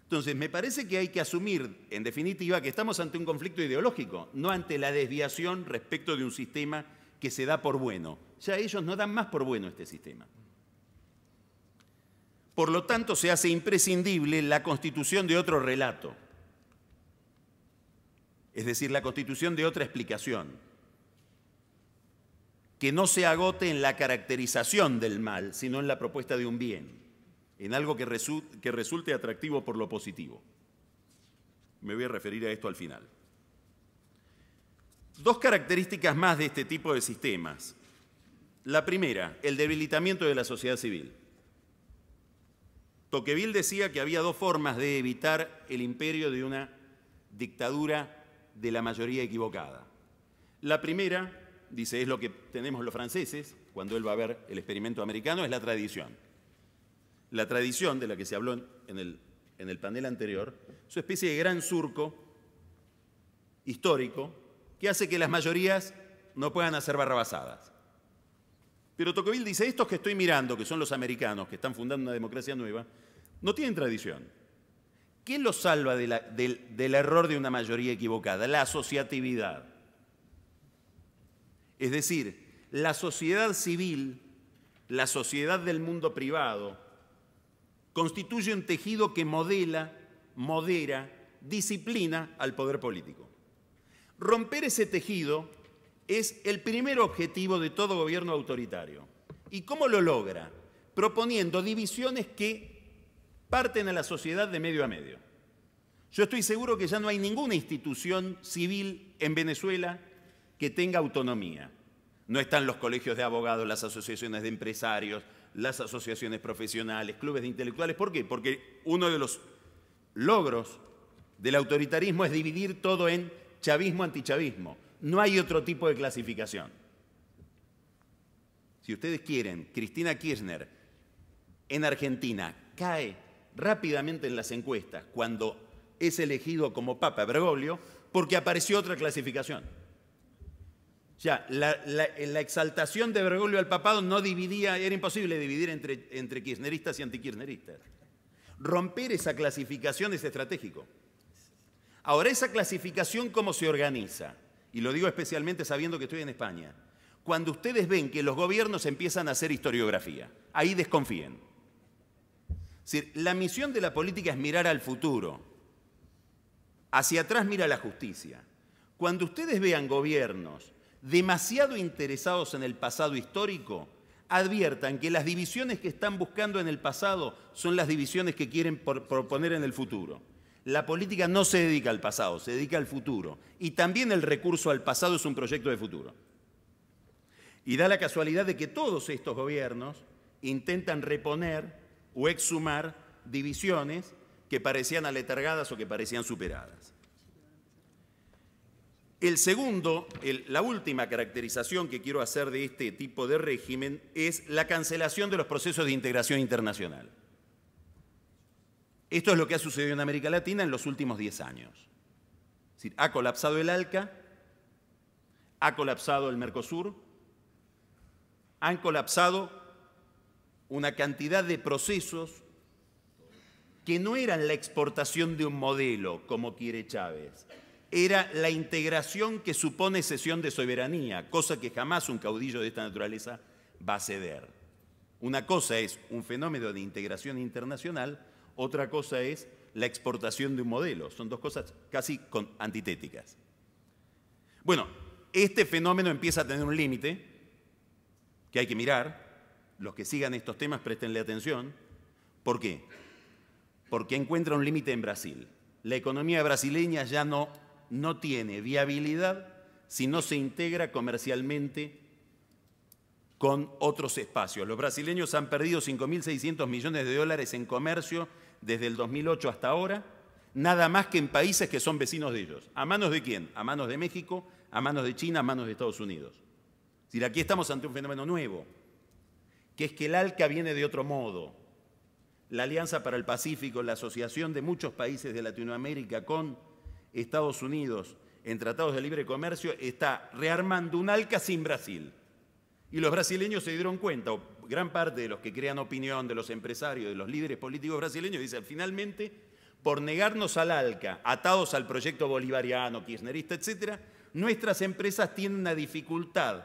Entonces, me parece que hay que asumir, en definitiva, que estamos ante un conflicto ideológico, no ante la desviación respecto de un sistema que se da por bueno. Ya ellos no dan más por bueno este sistema. Por lo tanto, se hace imprescindible la constitución de otro relato, es decir, la constitución de otra explicación, que no se agote en la caracterización del mal, sino en la propuesta de un bien, en algo que resulte atractivo por lo positivo. Me voy a referir a esto al final. Dos características más de este tipo de sistemas. La primera, el debilitamiento de la sociedad civil. Tocqueville decía que había dos formas de evitar el imperio de una dictadura de la mayoría equivocada. La primera, dice, es lo que tenemos los franceses, cuando él va a ver el experimento americano, es la tradición. La tradición, de la que se habló en el panel anterior, es una especie de gran surco histórico que hace que las mayorías no puedan hacer barrabasadas. Pero Tocqueville dice, estos que estoy mirando, que son los americanos, que están fundando una democracia nueva, no tienen tradición. ¿Qué los salva del error de una mayoría equivocada? La asociatividad. Es decir, la sociedad civil, la sociedad del mundo privado, constituye un tejido que modera, disciplina al poder político. Romper ese tejido es el primer objetivo de todo gobierno autoritario. ¿Y cómo lo logra? Proponiendo divisiones que parten a la sociedad de medio a medio. Yo estoy seguro que ya no hay ninguna institución civil en Venezuela que tenga autonomía. No están los colegios de abogados, las asociaciones de empresarios, las asociaciones profesionales, clubes de intelectuales. ¿Por qué? Porque uno de los logros del autoritarismo es dividir todo en chavismo, antichavismo. No hay otro tipo de clasificación. Si ustedes quieren, Cristina Kirchner en Argentina cae rápidamente en las encuestas cuando es elegido como Papa Bergoglio porque apareció otra clasificación. Ya, la exaltación de Bergoglio al papado no dividía, era imposible dividir entre kirchneristas y antikirchneristas. Romper esa clasificación es estratégico. Ahora, esa clasificación, ¿cómo se organiza? Y lo digo especialmente sabiendo que estoy en España. Cuando ustedes ven que los gobiernos empiezan a hacer historiografía, ahí desconfíen. Es decir, la misión de la política es mirar al futuro. Hacia atrás mira la justicia. Cuando ustedes vean gobiernos demasiado interesados en el pasado histórico, adviertan que las divisiones que están buscando en el pasado son las divisiones que quieren proponer en el futuro. La política no se dedica al pasado, se dedica al futuro. Y también el recurso al pasado es un proyecto de futuro. Y da la casualidad de que todos estos gobiernos intentan reponer o exhumar divisiones que parecían aletargadas o que parecían superadas. El segundo, la última caracterización que quiero hacer de este tipo de régimen es la cancelación de los procesos de integración internacional. Esto es lo que ha sucedido en América Latina en los últimos 10 años. Es decir, ha colapsado el ALCA, ha colapsado el Mercosur, han colapsado una cantidad de procesos que no eran la exportación de un modelo, como quiere Chávez, era la integración que supone cesión de soberanía, cosa que jamás un caudillo de esta naturaleza va a ceder. Una cosa es un fenómeno de integración internacional, otra cosa es la exportación de un modelo. Son dos cosas casi antitéticas. Bueno, este fenómeno empieza a tener un límite que hay que mirar. Los que sigan estos temas, préstenle atención. ¿Por qué? Porque encuentra un límite en Brasil. La economía brasileña ya no tiene viabilidad si no se integra comercialmente con otros espacios. Los brasileños han perdido 5.600 millones de dólares en comercio desde el 2008 hasta ahora, nada más que en países que son vecinos de ellos. ¿A manos de quién? A manos de México, a manos de China, a manos de Estados Unidos. Es decir, aquí estamos ante un fenómeno nuevo, que es que el ALCA viene de otro modo. La Alianza para el Pacífico, la asociación de muchos países de Latinoamérica con Estados Unidos en tratados de libre comercio, está rearmando un ALCA sin Brasil. Y los brasileños se dieron cuenta, o gran parte de los que crean opinión, de los empresarios, de los líderes políticos brasileños, dicen, finalmente, por negarnos al ALCA, atados al proyecto bolivariano, kirchnerista, etc., nuestras empresas tienen una dificultad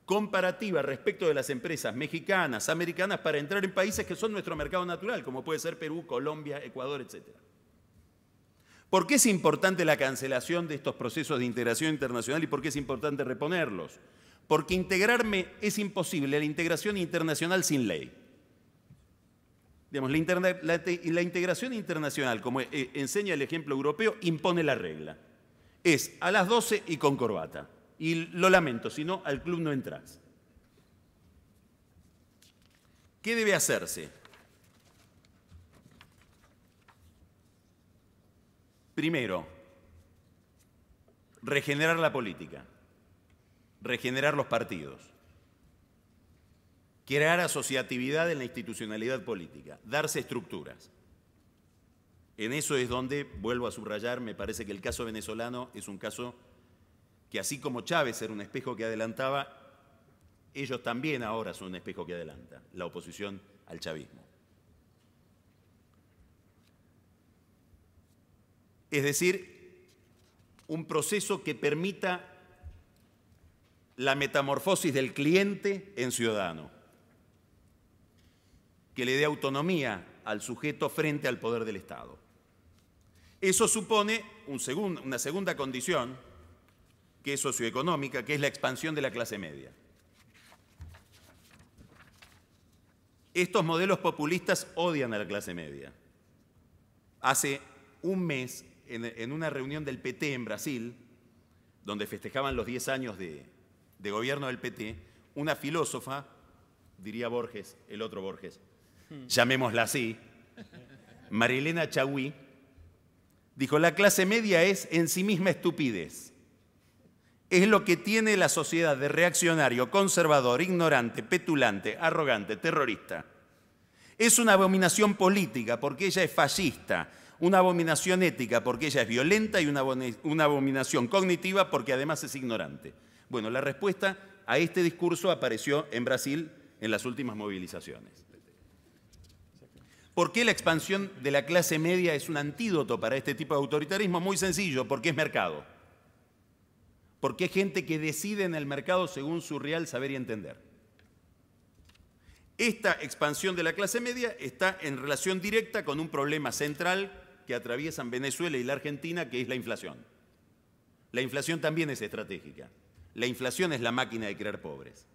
comparativa respecto de las empresas mexicanas, americanas, para entrar en países que son nuestro mercado natural, como puede ser Perú, Colombia, Ecuador, etc. ¿Por qué es importante la cancelación de estos procesos de integración internacional y por qué es importante reponerlos? Porque integrarme es imposible, la integración internacional sin ley. Digamos, la integración internacional, como enseña el ejemplo europeo, impone la regla. Es a las 12 y con corbata. Y lo lamento, si no, al club no entras. ¿Qué debe hacerse? Primero, regenerar la política, regenerar los partidos, crear asociatividad en la institucionalidad política, darse estructuras. En eso es donde, vuelvo a subrayar, me parece que el caso venezolano es un caso que así como Chávez era un espejo que adelantaba, ellos también ahora son un espejo que adelanta, la oposición al chavismo. Es decir, un proceso que permita la metamorfosis del cliente en ciudadano, que le dé autonomía al sujeto frente al poder del Estado. Eso supone una segunda condición, que es socioeconómica, que es la expansión de la clase media. Estos modelos populistas odian a la clase media. Hace un mes, en una reunión del PT en Brasil, donde festejaban los 10 años de gobierno del PT, una filósofa, diría Borges, el otro Borges, llamémosla así, Marilena Chaui, dijo, la clase media es en sí misma estupidez. Es lo que tiene la sociedad de reaccionario, conservador, ignorante, petulante, arrogante, terrorista. Es una abominación política porque ella es fascista, una abominación ética porque ella es violenta y una abominación cognitiva porque además es ignorante. Bueno, la respuesta a este discurso apareció en Brasil en las últimas movilizaciones. ¿Por qué la expansión de la clase media es un antídoto para este tipo de autoritarismo? Muy sencillo, porque es mercado. Porque es gente que decide en el mercado según su real saber y entender. Esta expansión de la clase media está en relación directa con un problema central que atraviesan Venezuela y la Argentina, que es la inflación. La inflación también es estratégica. La inflación es la máquina de crear pobres.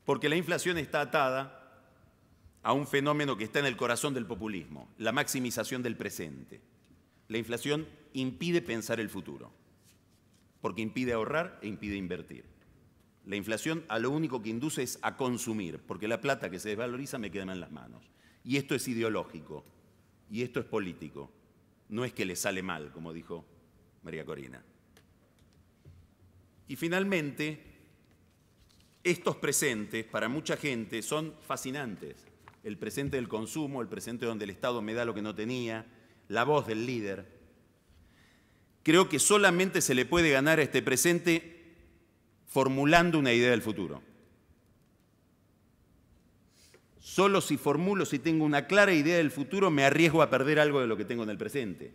Porque la inflación está atada a un fenómeno que está en el corazón del populismo, la maximización del presente. La inflación impide pensar el futuro, porque impide ahorrar e impide invertir. La inflación a lo único que induce es a consumir, porque la plata que se desvaloriza me queda en las manos. Y esto es ideológico, y esto es político. No es que le sale mal, como dijo María Corina. Y finalmente, estos presentes para mucha gente son fascinantes. El presente del consumo, el presente donde el Estado me da lo que no tenía, la voz del líder. Creo que solamente se le puede ganar a este presente formulando una idea del futuro. Solo si formulo, si tengo una clara idea del futuro, me arriesgo a perder algo de lo que tengo en el presente.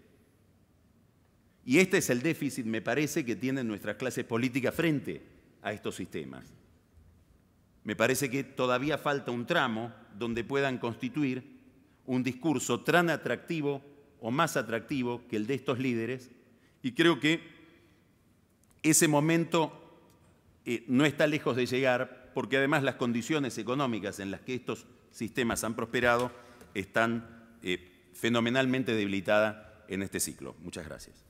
Y este es el déficit, me parece, que tienen nuestras clases políticas frente a estos sistemas. Me parece que todavía falta un tramo donde puedan constituir un discurso tan atractivo o más atractivo que el de estos líderes, y creo que ese momento no está lejos de llegar, porque además las condiciones económicas en las que estos sistemas han prosperado están fenomenalmente debilitadas en este ciclo. Muchas gracias.